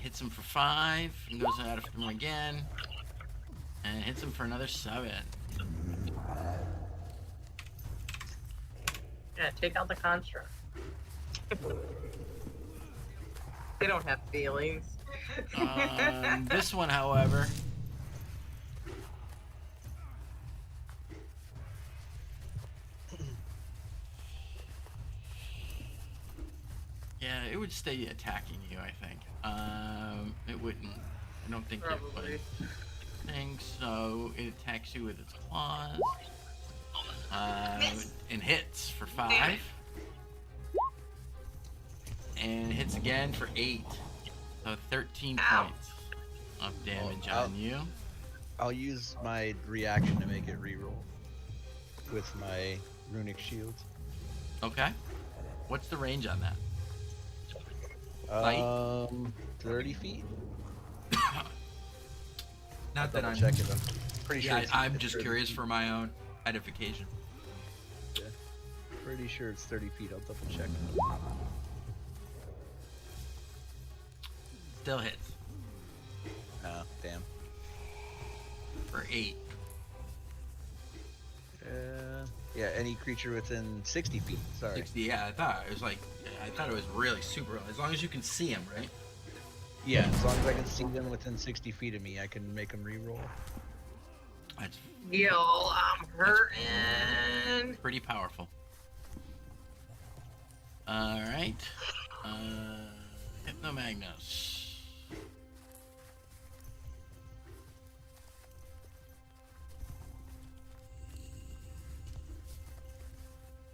Hits him for 5 and goes after him again. And hits him for another 7. Yeah, take out the construct. They don't have feelings. This one, however, yeah, it would stay attacking you, I think. It wouldn't. I don't think it Probably. would. Think so. It attacks you with its claws. And hits for 5. And hits again for 8. So 13 Ow. points of damage I'll- on you. I'll use my reaction to make it reroll with my runic shield. Okay. What's the range on that? Fight? 30 feet. Not that I'm. Check it. I'm pretty sure. Yeah, it's- I'm it's just 30 curious for my own edification. Pretty sure it's 30 feet. I'll double check. Still hits Oh, damn. for 8. Yeah, any creature within 60 feet. Sorry. 60. Yeah, I thought it was really super. As long as you can see him, right? Yeah, as long as I can see them within 60 feet of me, I can make them reroll. That's Yo, I'm hurting. pretty powerful. Alright. Hypnomagnus.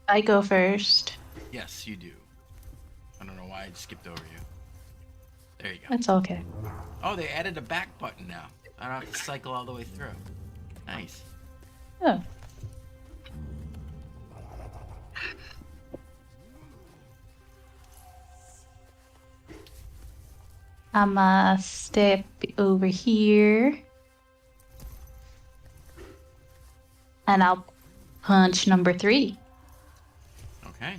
I go first. Yes, you do. I don't know why I skipped over you. There you go. That's okay. Oh, they added a back button now. I don't have to cycle all the way through. Nice. Oh. I'm step over here. And I'll punch number 3. Okay.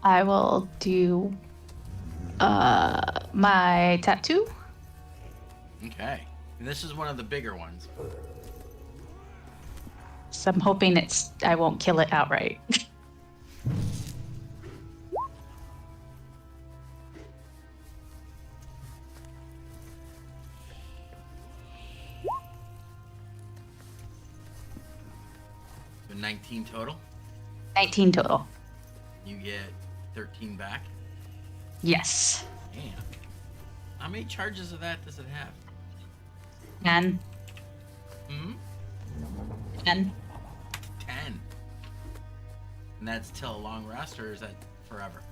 I will do my tattoo. Okay. And this is one of the bigger ones. So I'm hoping I won't kill it outright. So 19 total. 19 total. You get 13 back. Yes. Damn. How many charges of that does it have? 10. Hmm? 10. 10. And that's till a long rest, or is that forever?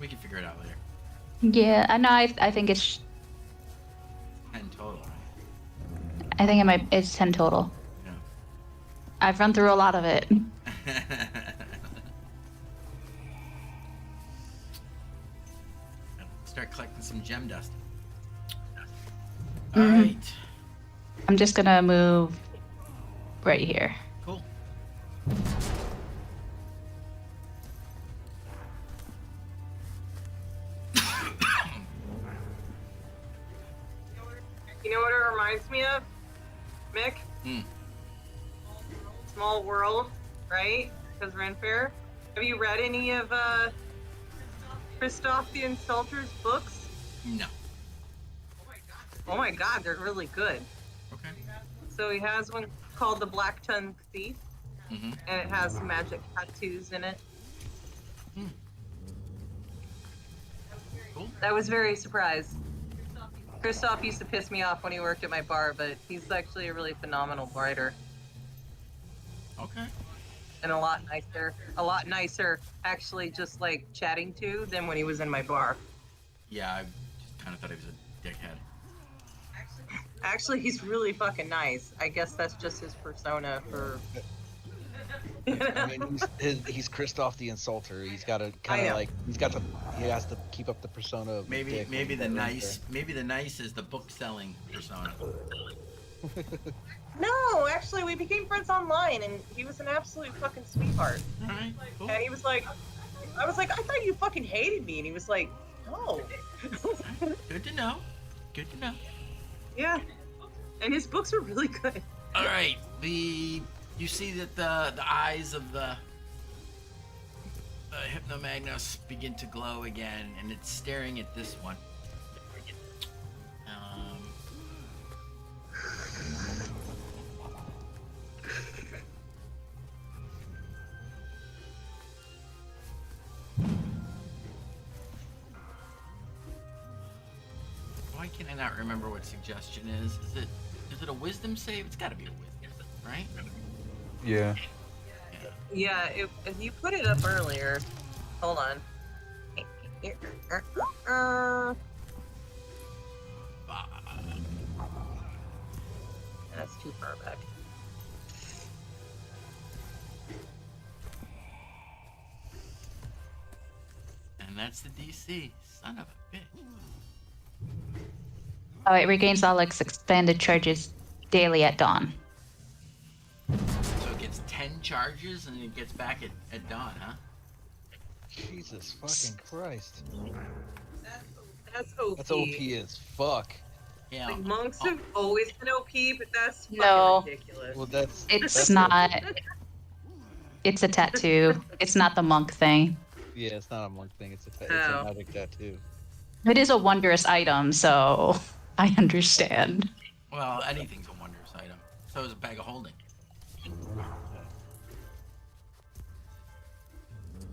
We can figure it out later. Yeah, I know. I think it's. 10 total, right? I think it's 10 total. Yeah. I've run through a lot of it. Start collecting some gem dust. Mhm. Alright. I'm just gonna move right here. Cool. You know what it reminds me of, Mick? Hmm. Small World, right? Because Ren Fair. Have you read any of Christoph the Insulter's books? No. Oh my god, they're really good. Okay. So he has one called The Black Tongue Thief, Mm-hmm. and it has magic tattoos in it. Cool. I was very surprised. Christoph used to piss me off when he worked at my bar, but he's actually a really phenomenal writer. Okay. And a lot nicer actually just like chatting to than when he was in my bar. Yeah, I just kind of thought he was a dickhead. Actually, he's really fucking nice. I guess that's just his persona for... I mean, he's Christoph the Insulter. He's got to kind I of know. like he has to keep up the persona of a Maybe dick maybe the when he's nice maybe the nice is the book selling persona. No, actually, we became friends online, and he was an absolute fucking sweetheart. All right. Cool. And he was like, I was like, I thought you fucking hated me. And he was like, no. Good to know. Good to know. Yeah. And his books were really good. All right. You see that the eyes of the Hypnomagnos begin to glow again, and it's staring at this one. Why can I not remember what suggestion is? Is it a wisdom save? It's got to be a wisdom, right? Yeah. Yeah, if you put it up earlier. Hold on. That's too far back. And that's the DC. Son of a bitch. Oh, it regains all its expanded charges daily at dawn. So it gets 10 charges and it gets back at dawn, huh? Jesus fucking Christ. That's OP. That's OP as fuck. Yeah. Like, monks have always been OP, but that's fucking No. ridiculous. Well, that's It's not. It's a tattoo. It's not the monk thing. yeah, it's not a monk thing. It's Oh. a magic tattoo. It is a wondrous item, so I understand. Well, anything's a wondrous item. So is a bag of holding. That is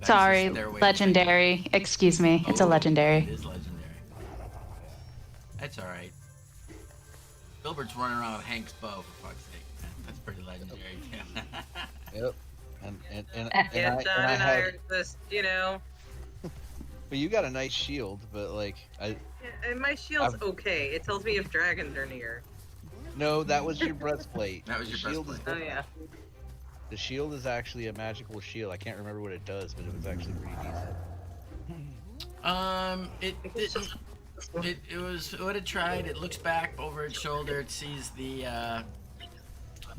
a Sorry, stairway to legendary. Excuse me. It's a Oh, legendary. It is legendary. That's alright. Gilbert's running around with Hank's bow, for fuck's sake. That's pretty legendary, too. Yep. And Yeah, I John and I have. are just, you know. But you got a nice shield, but like I And my shield's okay. It tells me if dragons are near. no, that was your breastplate. That was The your shield breastplate. Oh, yeah. The shield is actually a magical shield. I can't remember what it does, but it was actually pretty decent. It It's just It would have tried. It looks back over its shoulder. It sees the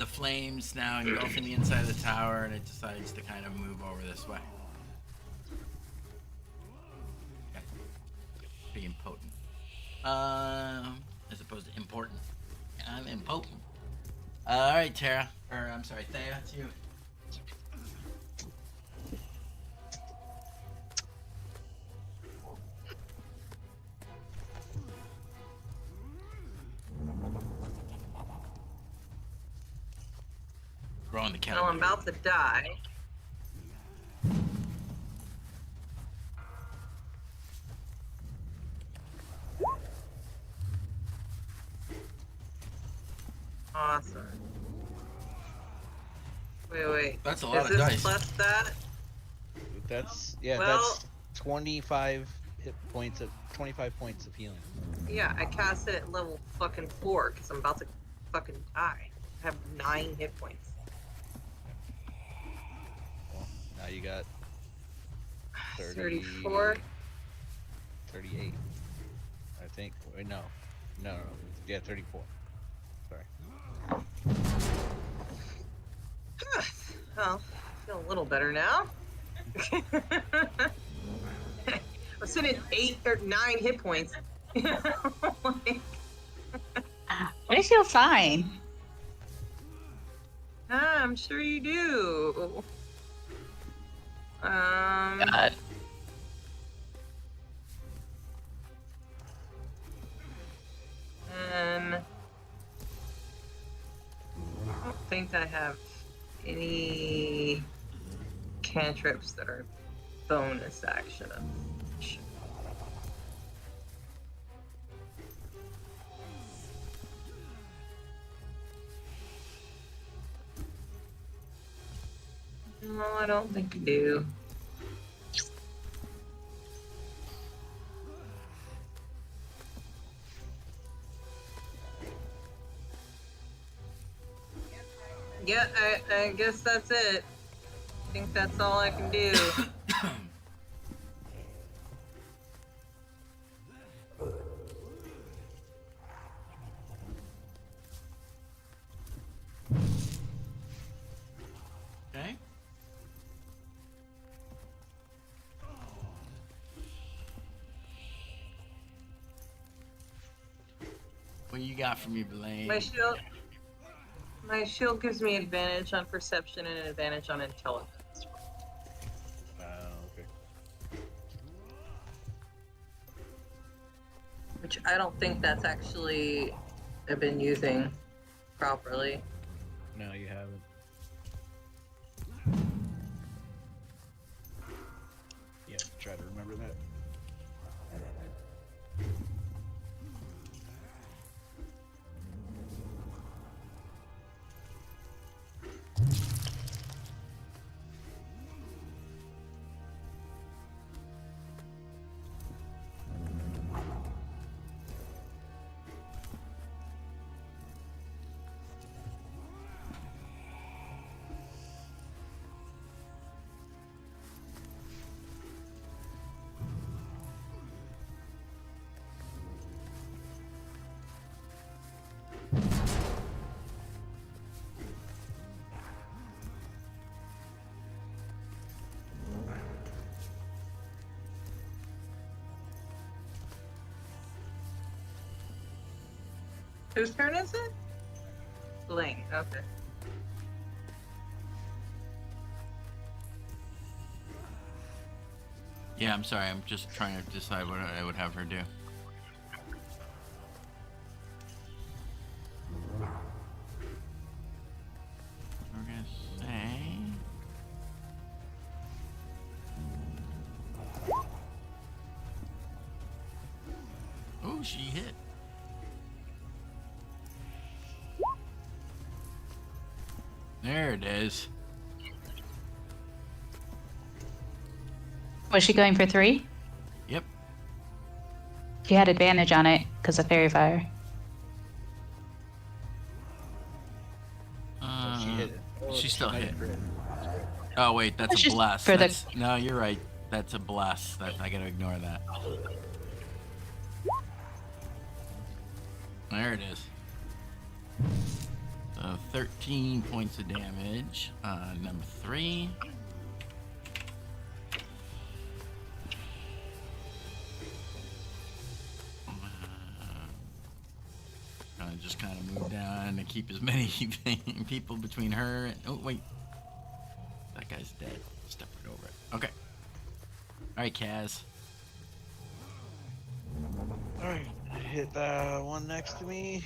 flames now engulfing the inside of the tower, and it decides to kind of move over this way. Okay. Being potent. As opposed to important. I'm impotent. All right, Tara. Or I'm sorry, Thea. It's you. Growing the kettle. Well, I'm about to die. Awesome. Wait. That's a lot Is of this dice. plus that? That's Well- that's 25 hit points of 25 points of healing. Yeah, I cast it at level fucking 4 because I'm about to fucking die. I have 9 hit points. Well, now you got 30, 34. 38. I think. Wait, no. Yeah, 34. Sorry. Well, I feel a little better now. I'm sitting at 8 or 9 hit points. Like, I feel fine. I'm sure you do. God. And I don't think I have any cantrips that are bonus action. No, I don't think you do. Yeah, I guess that's it. I think that's all I can do. Okay. What you got for me, Blaine? My shield gives me advantage on perception and an advantage on intelligence. Okay. Which I don't think that's actually I've been using properly. No, you haven't. Yeah, try to remember that. Whose turn is it? Blaine, okay. Yeah, I'm sorry. I'm just trying to decide what I would have her do. We're gonna say. Oh, she hit. There it is. Was she going for 3? Yep. She had advantage on it because of fairy fire. She hit it. She still might hit. crit. Oh wait, that's It's a just blast. for the- No, you're right. That's a blast. I gotta ignore that. There it is. 13 points of damage. Number 3. Just kind of move down to keep as many people between her and... Oh, wait. That guy's dead. Step right over it. Okay. Alright, Kaz. Alright, hit the one next to me.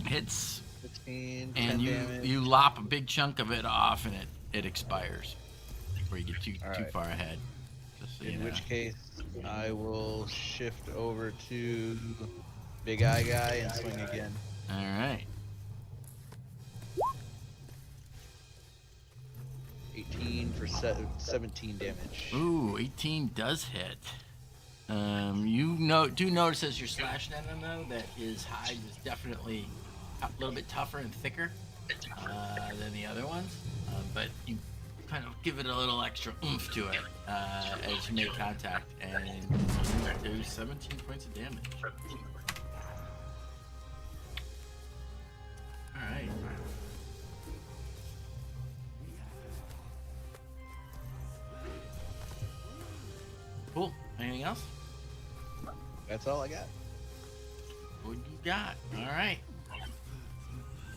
Hits. 15, 10 And damage. you lop a big chunk of it off and it expires. Before you get too Alright. far ahead. Just so you In know. which case, I will shift over to Big Eye Guy and swing again. Alright. 18 for 17 damage. Ooh, 18 does hit. You do notice as you're slashing at him though that his hide is definitely a little bit tougher and thicker than the other ones, but you kind of give it a little extra oomph to it as you make contact, and you do 17 points of damage. All right. Cool. Anything else? That's all I got. What you got? All right.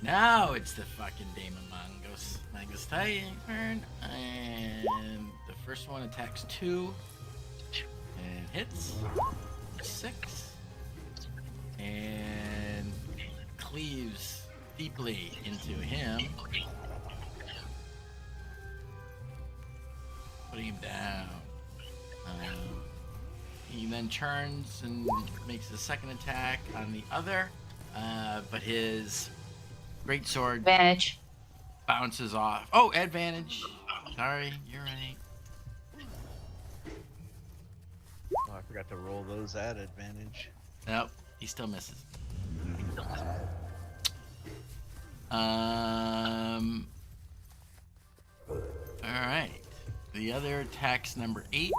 Now it's the fucking Damon Mangos Titan turn, and the first one attacks 2 and hits 6 and cleaves deeply into him, putting him down. He then turns and makes a second attack on the other, but his greatsword Advantage. bounces off. Oh, advantage. Sorry, you're right. Oh, I forgot to roll those at advantage. Nope, he still misses. All right. The other attack's number 8.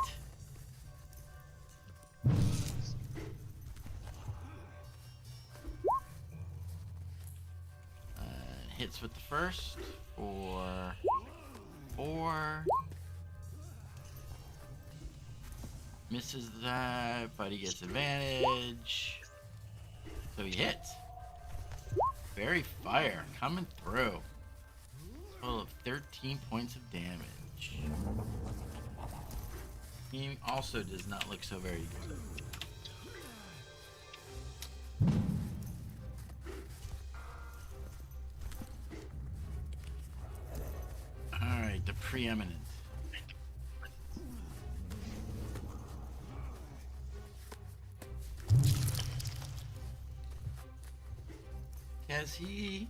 Hits with the first for 4. Misses that, but he gets advantage. So he hits. Very fire coming through. Total of 13 points of damage. He also does not look so very good. Alright, the preeminent. As he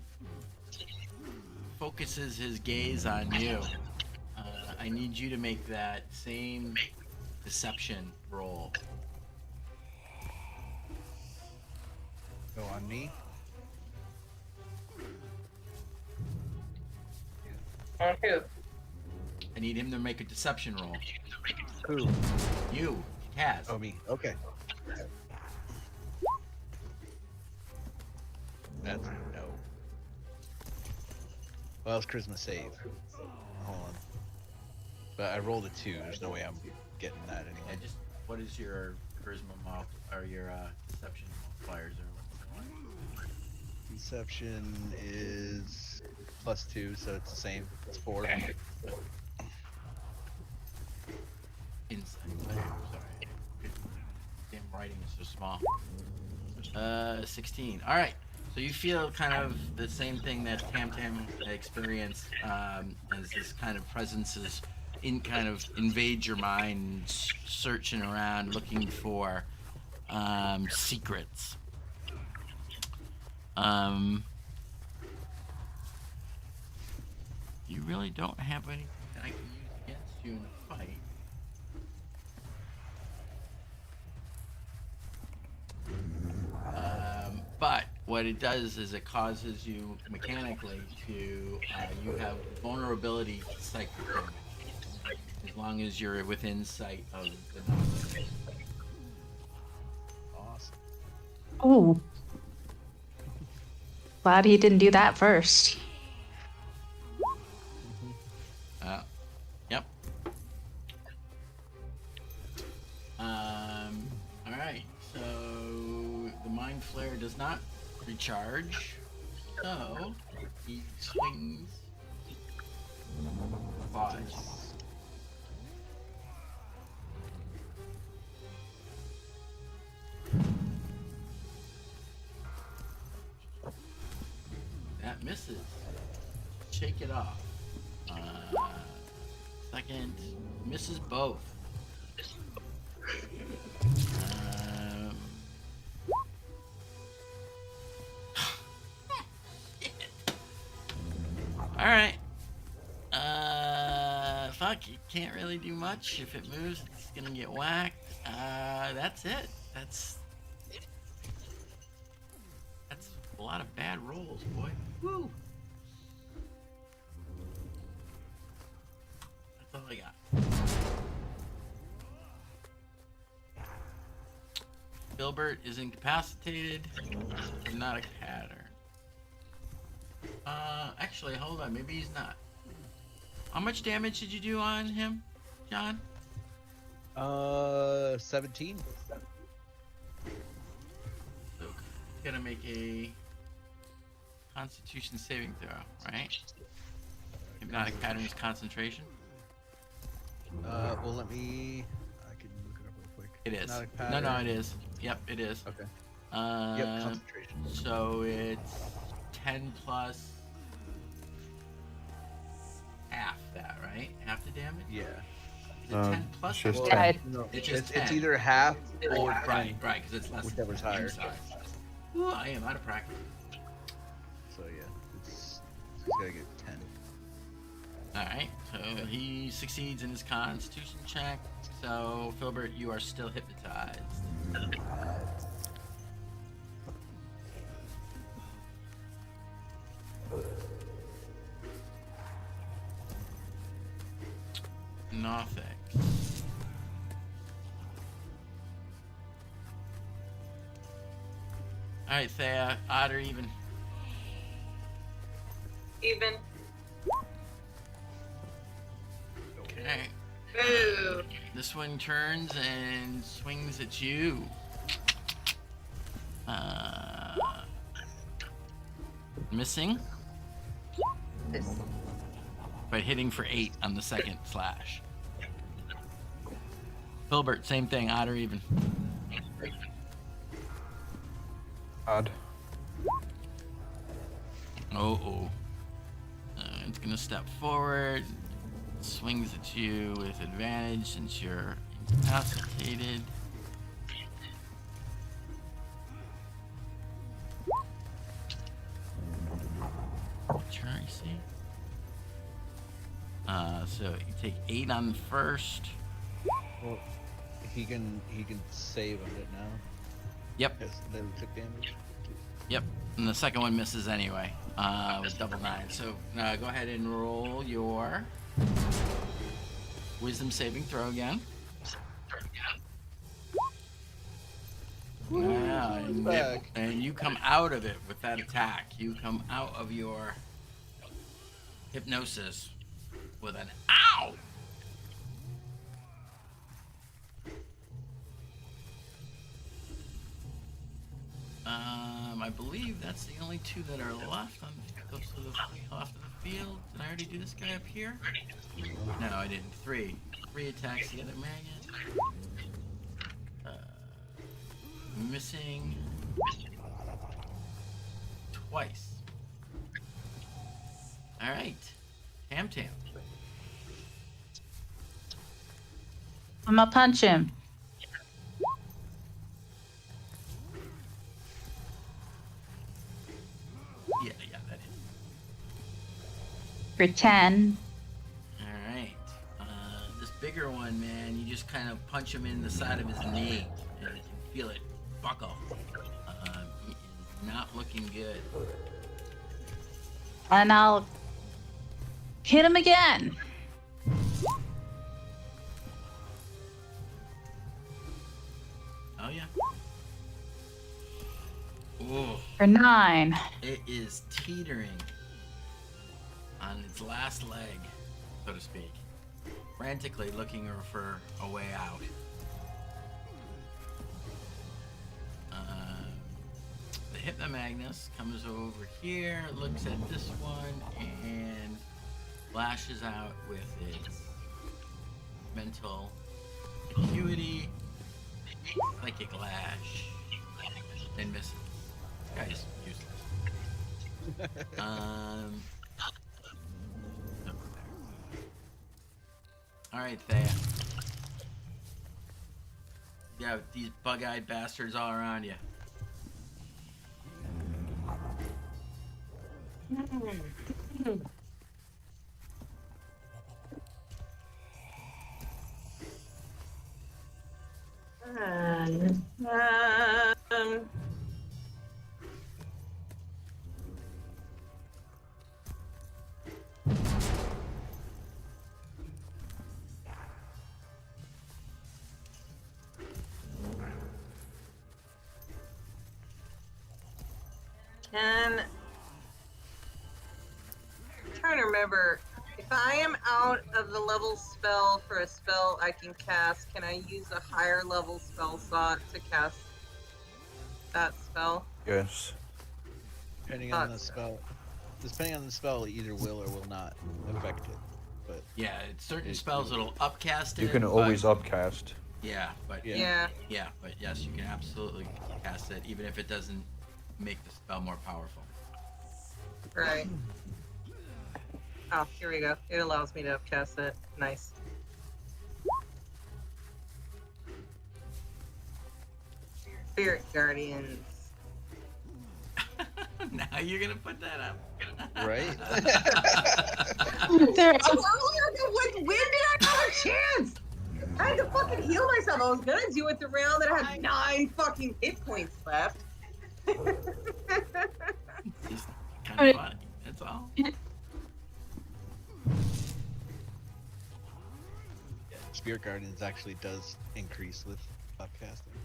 focuses his gaze on you, I need you to make that same deception roll. Go on me. Okay. I need him to make a deception roll. Who? You, Kaz. Oh, me. Okay. That's no. Well, it's charisma save. Hold on. But I rolled a 2. There's no way I'm getting that Yeah, anyway. just what is your charisma or your deception multipliers or what? Deception is +2, so it's the same. It's 4. Insight. Sorry. Damn writing is so small. 16. All right. So you feel kind of the same thing that Tam Tam experienced, as this kind of presence is kind of invades your mind, searching around, looking for secrets. You really don't have anything that I can use against you in a fight. But what it does is it causes you mechanically to you have vulnerability to psychic damage as long as you're within sight of the novice. Ooh. Glad he didn't do that first. Yep. All right. So the mind flare does not recharge. So he swings 5. That misses. Shake it off. Second misses both. All right. Fuck. You can't really do much. If it moves, it's gonna get whacked. That's it. That's a lot of bad rolls, boy. Woo. That's all I got. Filbert is incapacitated. Not a pattern. Actually, hold on. Maybe he's not. How much damage did you do on him, John? 17. So, gonna make a Constitution saving throw, right? Hypnotic pattern is concentration. Well, let me. I can look it up real quick. It is. Hypnotic No, pattern. it is. Yep, it is. Okay. Yep, concentration. So it's 10 plus half that, right? Half the damage? Yeah. Is it 10 plus? it's just or- 10. No, It's just it's 10. either half or Right, because it's less whichever's higher. inside. Ooh, I am out of practice. So yeah, he's gotta get 10. Alright, so he succeeds in his constitution check. So, Filbert, you are still hypnotized. Nothing. Alright, Thea, odd or even? Even. Okay. Boo. This one turns and swings at you. Missing, but hitting for 8 on the second slash. Filbert, same thing, odd or even? Odd. Oh. It's gonna step forward, swings at you with advantage since you're incapacitated. Try, see. So you take 8 on the first. Well, he can save on it now. Yep. Yes, they took damage. Yep, and the second one misses anyway. With double 9. So go ahead and roll your wisdom saving throw again. Yeah, and you come out of it with that attack. You come out of your hypnosis with an ow. I believe that's the only 2 that are left on left of the field. Did I already do this guy up here? No, I didn't. 3 attacks the other maggot. Missing twice. All right, Tam. I'm gonna punch him. Yeah, that is. For 10. All right. This bigger one, man, you just kind of punch him in the side of his knee, and you can feel it buckle. He is not looking good. And I'll hit him again. Oh yeah. Ooh, For 9. it is teetering on its last leg, so to speak, frantically looking for a way out. The Hypnomagnus comes over here, looks at this one, and lashes out with its mental acuity, psychic lash, and misses. This guy is useless. All right, Thea. Yeah, these bug-eyed bastards all around you. Um, I'm trying to remember. If I am out of the level spell for a spell I can cast, can I use a higher level spell slot to cast that spell? Yes. Depending on the spell. Depending on the spell, it either will or will not affect it. But Yeah, it's certain spells that'll upcast it. You can but- always upcast. Yeah, but Yeah. but yes, you can absolutely cast it, even if it doesn't make the spell more powerful. Right. Oh, here we go. It allows me to upcast it. Nice. Spirit Guardians. Now you're gonna put that up. right? There, When did I have a chance? I had to fucking heal myself. I was gonna do it the round that I had 9 fucking hit points left. Just kind of funny. That's all. Spirit Guardians actually does increase with upcasting.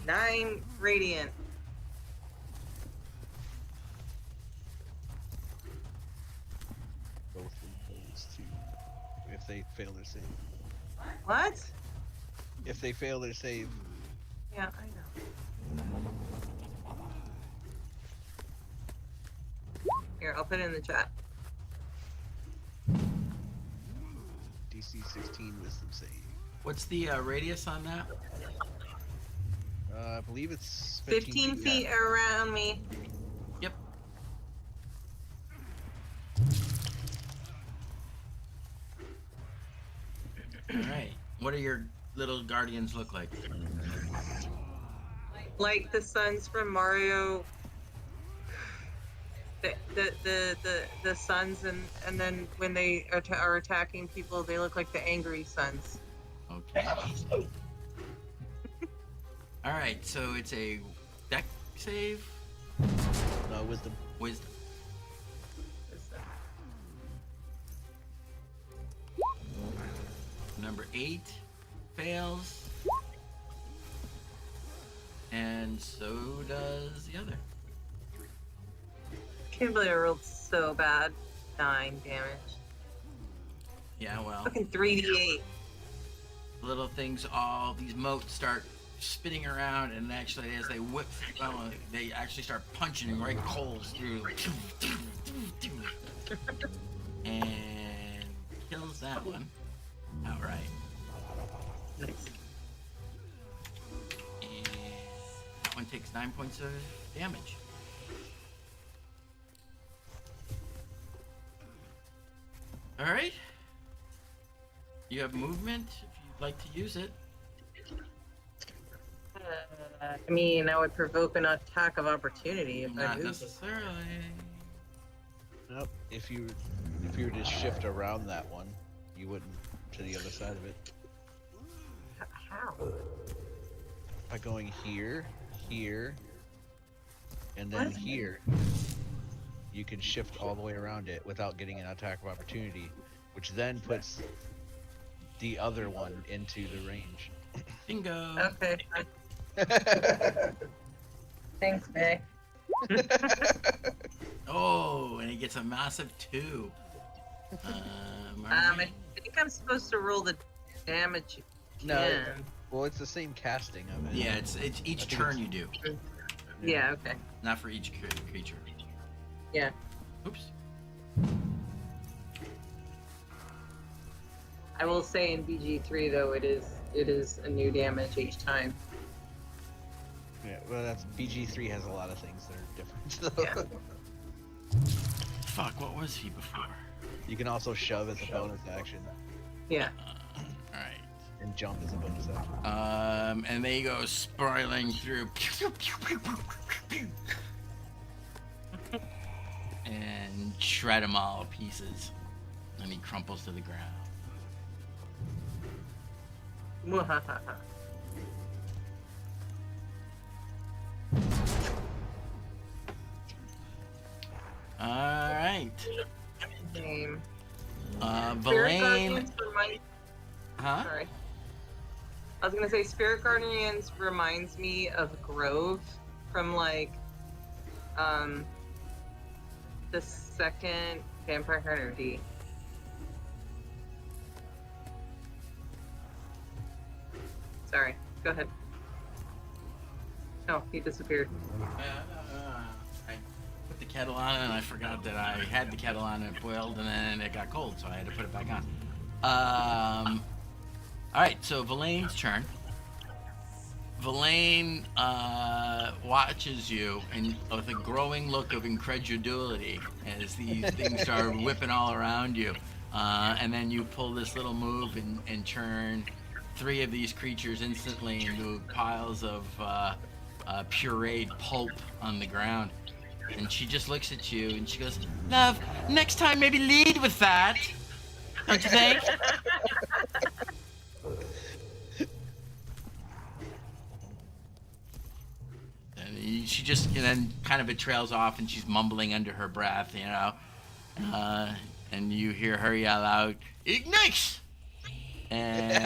9 radiant. Both of those two. If they fail their save. What? If they fail their save. Yeah, I know. Here, I'll put it in the chat. DC 16 wisdom save. What's the radius on that? I believe it's 15 feet around me. Yep. All right. What do your little guardians look like? Like the suns from Mario. The suns, and then when they are attacking people, they look like the angry suns. Okay. All right. So it's a deck save. No, wisdom. Wisdom. Number 8 fails. And so does the other. Can't believe I rolled so bad. 9 damage. Yeah, well, Fucking 3d8. little things, all these motes start spinning around, and actually, as they whip, they actually start punching right holes through. And kills that one outright. Nice. And that one takes 9 points of damage. All right. You have movement if you'd like to use it. I mean, I would provoke an attack of opportunity if I Not moved. necessarily. Nope. If you were to shift around that one, you wouldn't to the other side of it. How? By going here, here, and then What? here, you can shift all the way around it without getting an attack of opportunity, which then puts the other one into the range. Bingo. Okay. Thanks, May. Oh, and he gets a massive 2. All I right. think I'm supposed to roll the damage No. again. Well, it's the same casting of it. Yeah, it's each think turn it's- you do, Yeah, okay. not for each creature. Yeah. Oops. I will say in BG3 though, it is a new damage each time. Yeah, well, that's BG3 has a lot of things that are different. Yeah. Fuck, what was he before? You can also shove as a bonus action, Yeah. All right. and jump as a bonus action. And they go spiraling through. And shred them all to pieces. And he crumples to the ground. Mwahaha. Alright. Name. Spirit Verlaine. Guardians remind. Huh? Sorry. I was gonna say Spirit Guardians reminds me of Grove from like, the second Vampire Hunter D. Sorry. Go ahead. Oh, he disappeared. I put the kettle on and I forgot that I had the kettle on and it boiled and then it got cold, so I had to put it back on. Alright, so Verlaine's turn. Verlaine watches you and with a growing look of incredulity as these things start whipping all around you. And then you pull this little move and turn 3 of these creatures instantly into piles of pureed pulp on the ground. And she just looks at you and she goes, "Love, next time maybe lead with that. Don't you think?" And she just, and then kind of it trails off and she's mumbling under her breath, you know. And you hear her yell out, "Ignite!" And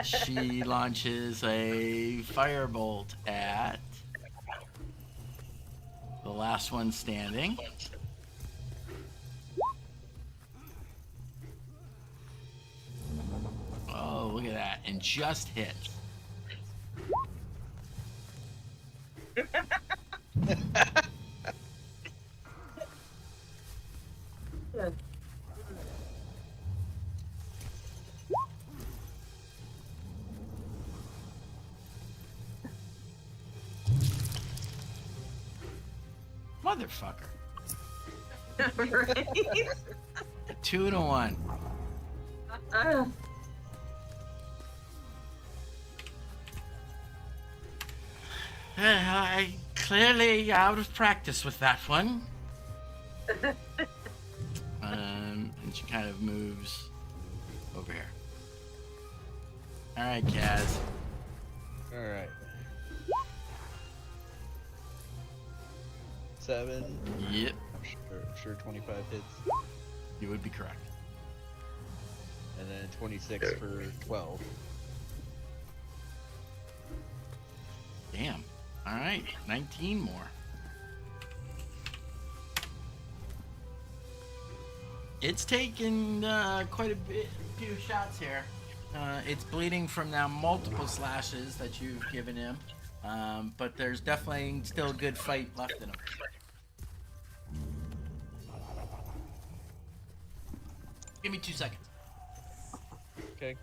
she launches a firebolt at the last one standing. Oh, look at that. And just hits. Motherfucker. Right? 2 to 1. I clearly out of practice with that one. And she kind of moves over here. All right, Kaz. All right. 7. Yep, I'm sure 25 hits, you would be correct. and then 26 for 12. Damn. All right, 19 more. It's taken quite a few shots here. It's bleeding from now multiple slashes that you've given him, but there's definitely still a good fight left in him. Give me 2 seconds. Okay.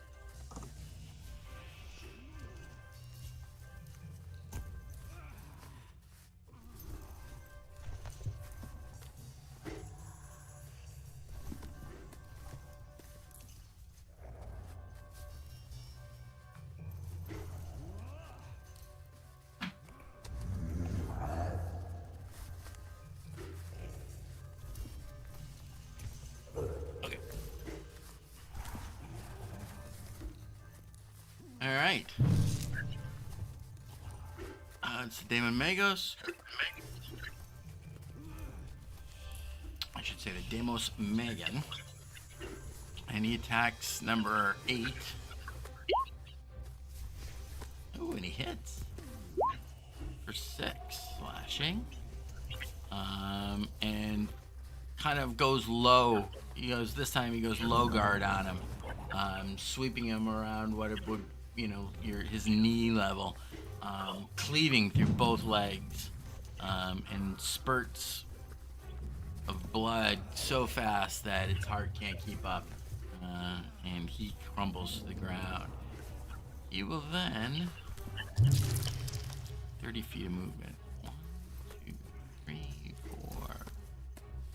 Okay. All right. It's Damon Magos. I should say the Demos Megan. And he attacks number 8. Ooh, and he hits for 6 slashing. And kind of goes low. This time he goes low guard on him, sweeping him around what it would, his knee level, cleaving through both legs, and spurts of blood so fast that its heart can't keep up, and he crumbles to the ground. He will then 30 feet of movement. 1, 2, 3, 4,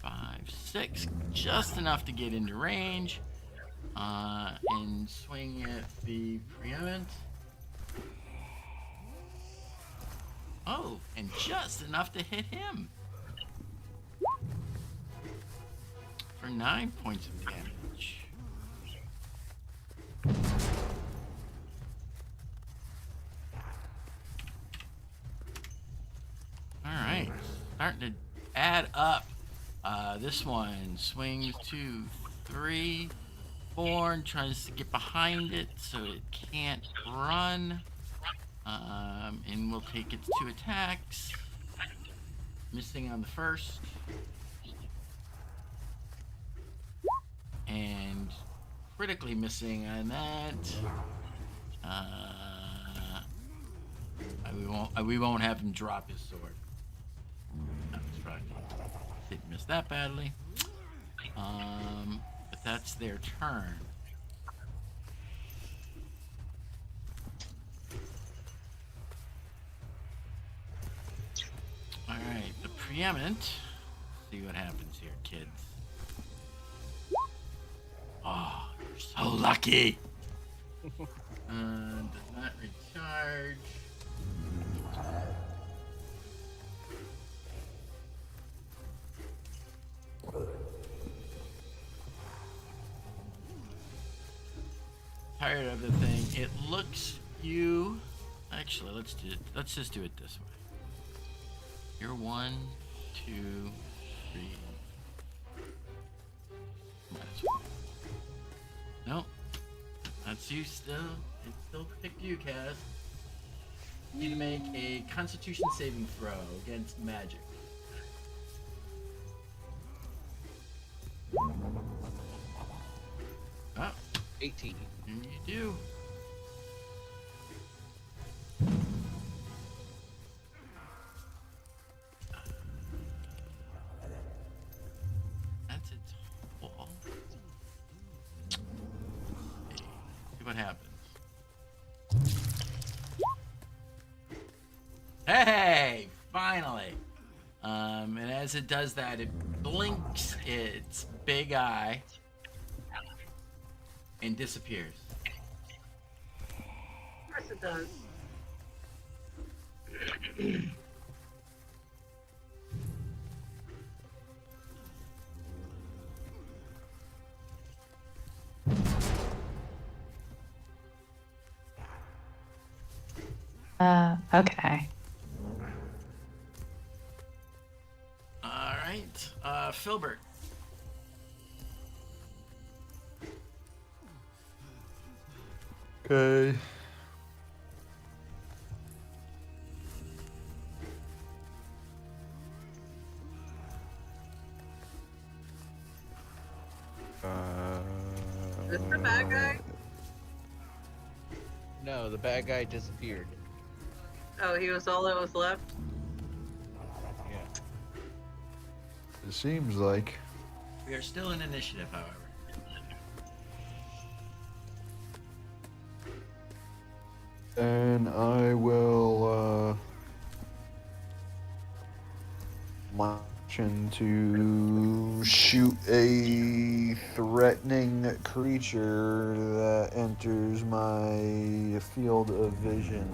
5, 6. Just enough to get into range. And swing at the preempt. Oh, and just enough to hit him. For 9 points of damage. Alright, starting to add up. This one swings 2, 3, 4, and tries to get behind it so it can't run. And we'll take its 2 attacks. Missing on the first. And critically missing on that. We won't have him drop his sword. That's right. Didn't miss that badly. But that's their turn. Alright, the preempt. See what happens here, kids. Oh, you're so lucky! Does not recharge. Tired of the thing. It looks you. Actually, let's just do it this way. You're 1, 2, 3. Nope. That's you still. It still picked you, Kaz. You need to make a Constitution saving throw against magic. Oh. 18. And you do. That's its wall. See what happens. Hey! Finally! And as it does that, it blinks its big eye and disappears. Of course it does. Okay. Alright, Filbert. Okay. Is this the bad guy? No, the bad guy disappeared. Oh, he was all that was left? Yeah. It seems like. We are still in initiative, however. And I will motion to shoot a threatening creature that enters my field of vision.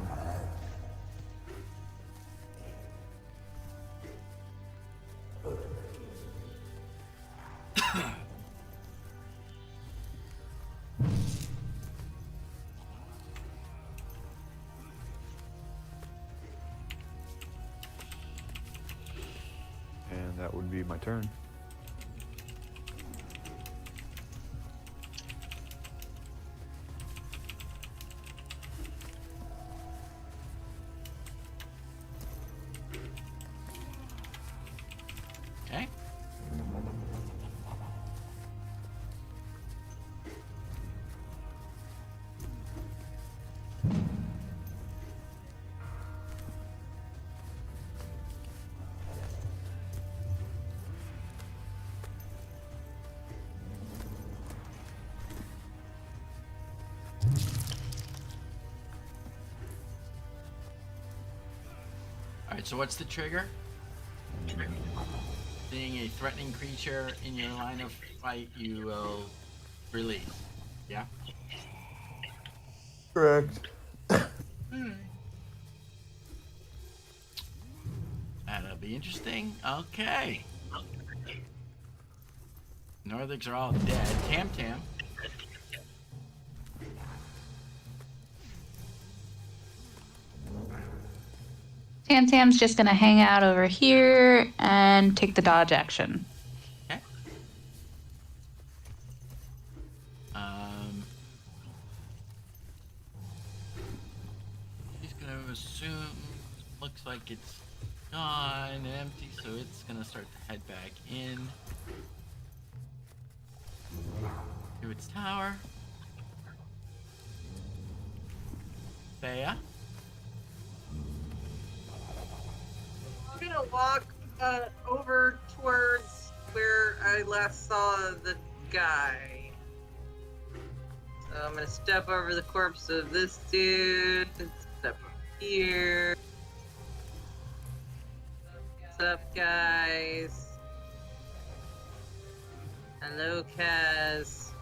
And that would be my turn. Alright, so what's the trigger? Seeing a threatening creature in your line of fight, you will release. Yeah? Correct. That'll be interesting. Okay. Northics are all dead. Tam Tam. Tam Tam's just gonna hang out over here and take the dodge action. Okay. He's gonna assume. Looks like it's gone and empty, so it's gonna start to head back in to its tower. Thea. I'm gonna walk over towards where I last saw the guy. So I'm gonna step over the corpse of this dude. Step over here. What's up, guys? Hello, Kaz.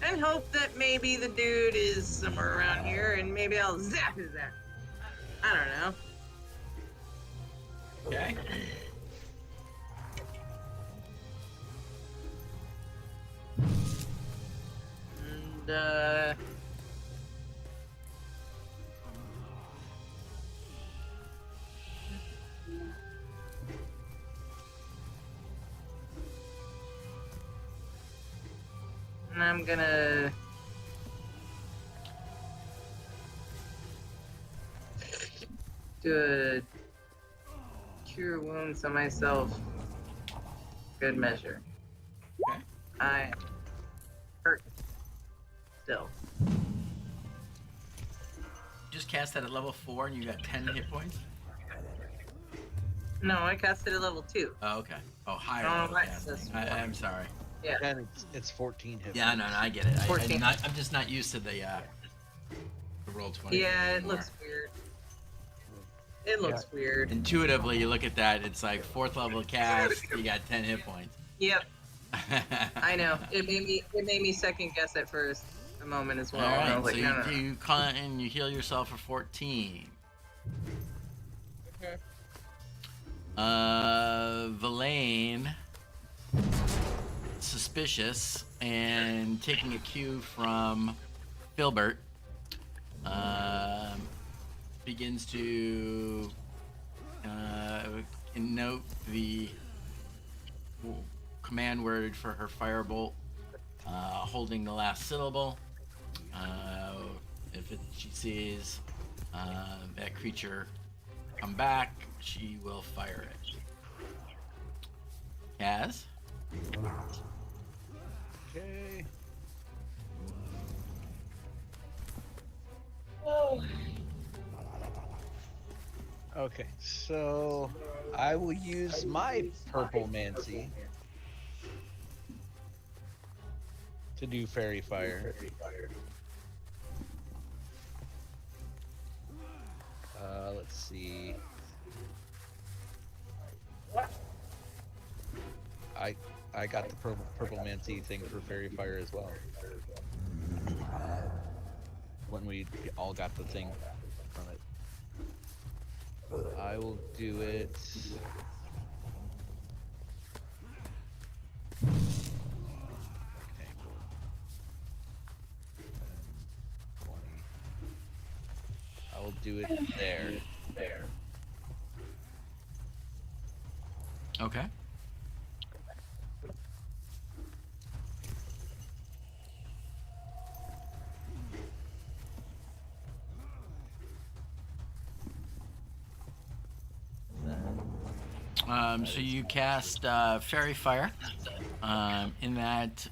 And hope that maybe the dude is somewhere around here, and maybe I'll zap his ass. I don't know. Okay. And I'm gonna do a cure wounds on myself. Good measure. Okay. I hurt still. Just cast that at level 4 and you got 10 hit points? No, I cast it at level 2. Oh, okay. Oh, higher Oh, level right, casting. that's I'm sorry. Yeah. And it's 14 hit. Yeah, no, I get it. 14. I'm just not used to the roll 20. Yeah, it anymore. looks weird. It looks weird. Intuitively, you look at that, it's like 4th level cast, you got 10 hit points. Yep, I know. It made me second guess at first a moment as well. All And I right, was so like, no, no. you cut and you heal yourself for 14. Villain, suspicious, and taking a cue from Filbert, begins to note the command word for her firebolt, holding the last syllable. She sees that creature come back, she will fire it. Kaz? Okay. Okay, so I will use my purple Mancy to do fairy fire. Let's see. I got the purple Mancy thing for fairy fire as well. When we all got the thing from it. I will do it. Okay, cool. 20. I will do it there. Okay. So you cast Fairy Fire in that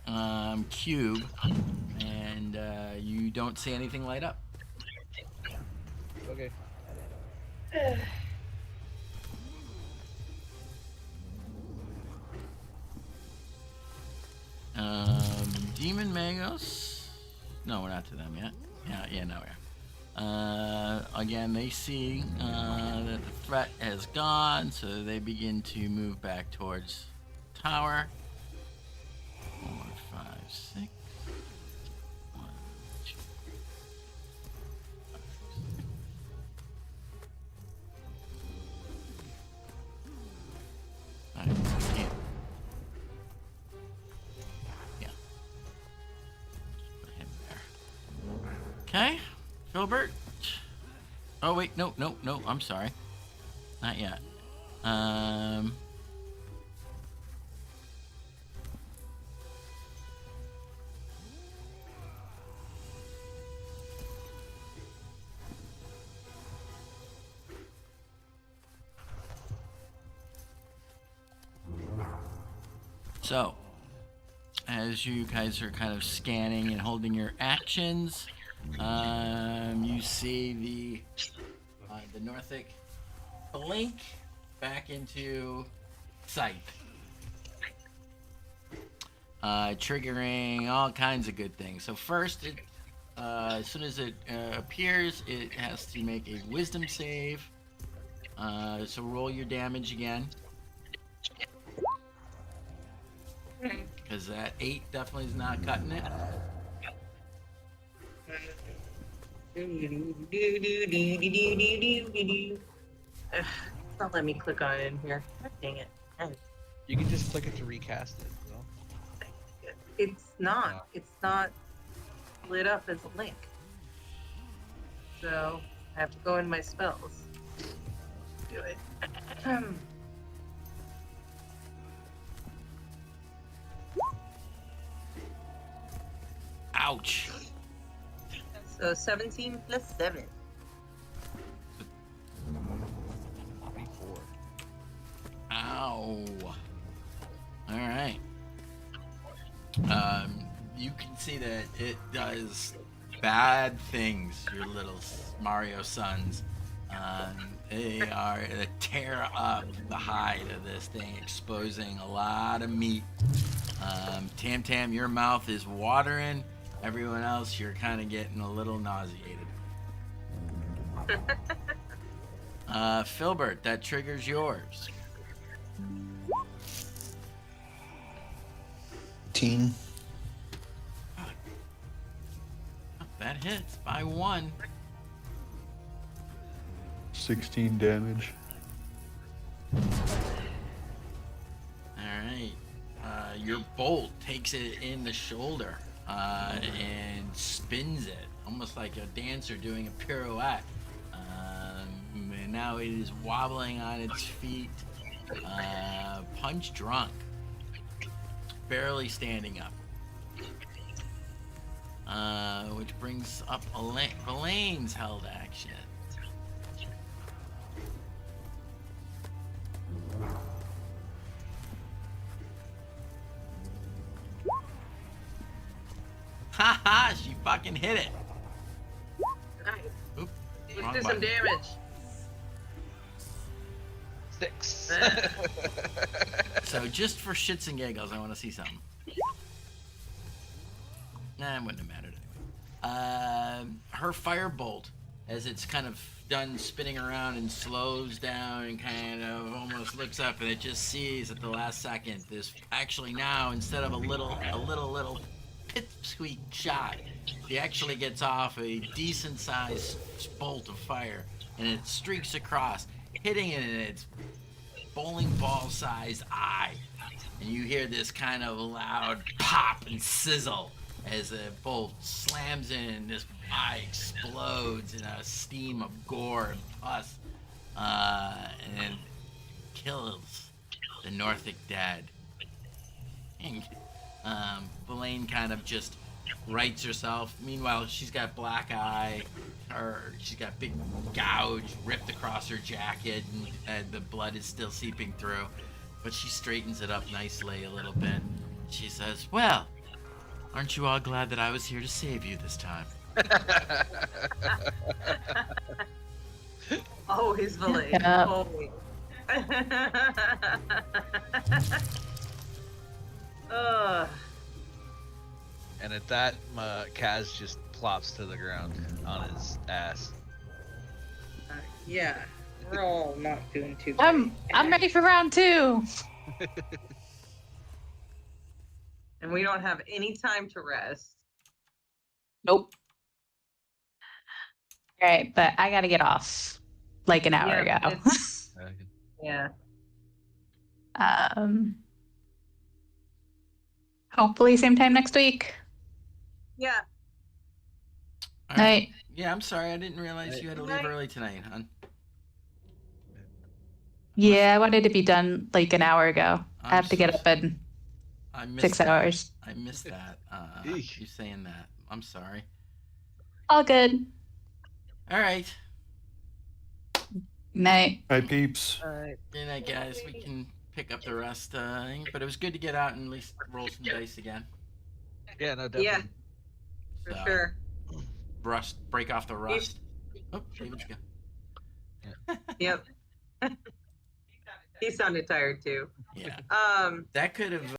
cube, and you don't see anything light up. Okay. Demon Magos. No, we're not to them yet. Yeah, no, we are. Again, they see that the threat has gone, so they begin to move back towards tower. 4, 5, 6. 1, 2, 5, 6. I can't. Yeah. Put him there. Okay, Filbert. Oh wait, no, I'm sorry. Not yet. So, as you guys are kind of scanning and holding your actions, you see the Northic blink back into sight, triggering all kinds of good things. So first, as soon as it appears, it has to make a Wisdom save. So roll your damage again. Because that 8 definitely is not cutting it. It's not letting me click on it in here. God dang it. You can just click it to recast it. You know? It's not. It's not lit up as a link. So I have to go in my spells. Do it. Ouch. So 17 plus 7. 24. Ow. Alright. You can see that it does bad things, your little Mario sons. They are to tear up the hide of this thing, exposing a lot of meat. Tam Tam, your mouth is watering. Everyone else, you're kind of getting a little nauseated. Filbert, that triggers yours. 18. That hits by 1. 16 damage. Alright. Your bolt takes it in the shoulder and spins it, almost like a dancer doing a pirouette. And now it is wobbling on its feet, punch drunk, barely standing up. Which brings up Elaine's held action. Haha, she fucking hit it. Nice. Oop, Let's wrong do some button. damage. 6. So just for shits and giggles, I want to see something. Nah, it wouldn't have mattered anyway. Her firebolt, as it's kind of done spinning around and slows down and kind of almost looks up, and it just sees at the last second this actually now, instead of a little pipsqueak shot, she actually gets off a decent sized bolt of fire, and it streaks across, hitting it in its bowling ball sized eye, and you hear this kind of loud pop and sizzle as the bolt slams in. This eye explodes in a steam of gore and pus, and kills the Northic dead. And Belaine kind of just rights herself. Meanwhile, she's got black eye, or she's got big gouge ripped across her jacket, and the blood is still seeping through. But she straightens it up nicely a little bit. She says, "Well, aren't you all glad that I was here to save you this time?" Always Belaine. Yeah. Always. And at that, Kaz just plops to the ground on his ass. Yeah, we're all not doing too great. I'm ready for round 2. And we don't have any time to rest. Nope. All right, but I gotta get off like an hour Yeah, ago. Yeah. Hopefully same time next week. Yeah. All Night. Yeah, I'm sorry. I didn't realize you had to leave Night. early tonight, hon. Yeah, I wanted to be done like an hour ago. I I'm have to get so up in I missed 6 that. hours. I missed that. Eesh. You saying that. I'm sorry. All good. All right. Night. Hi, peeps. Good night, guys. We can pick up the rest. But it was good to get out and at least roll some dice again. Yeah, no, definitely. Yeah, for sure. Break off the rust. Oh, David's go. Yep. He sounded tired too. Yeah. Um, That could have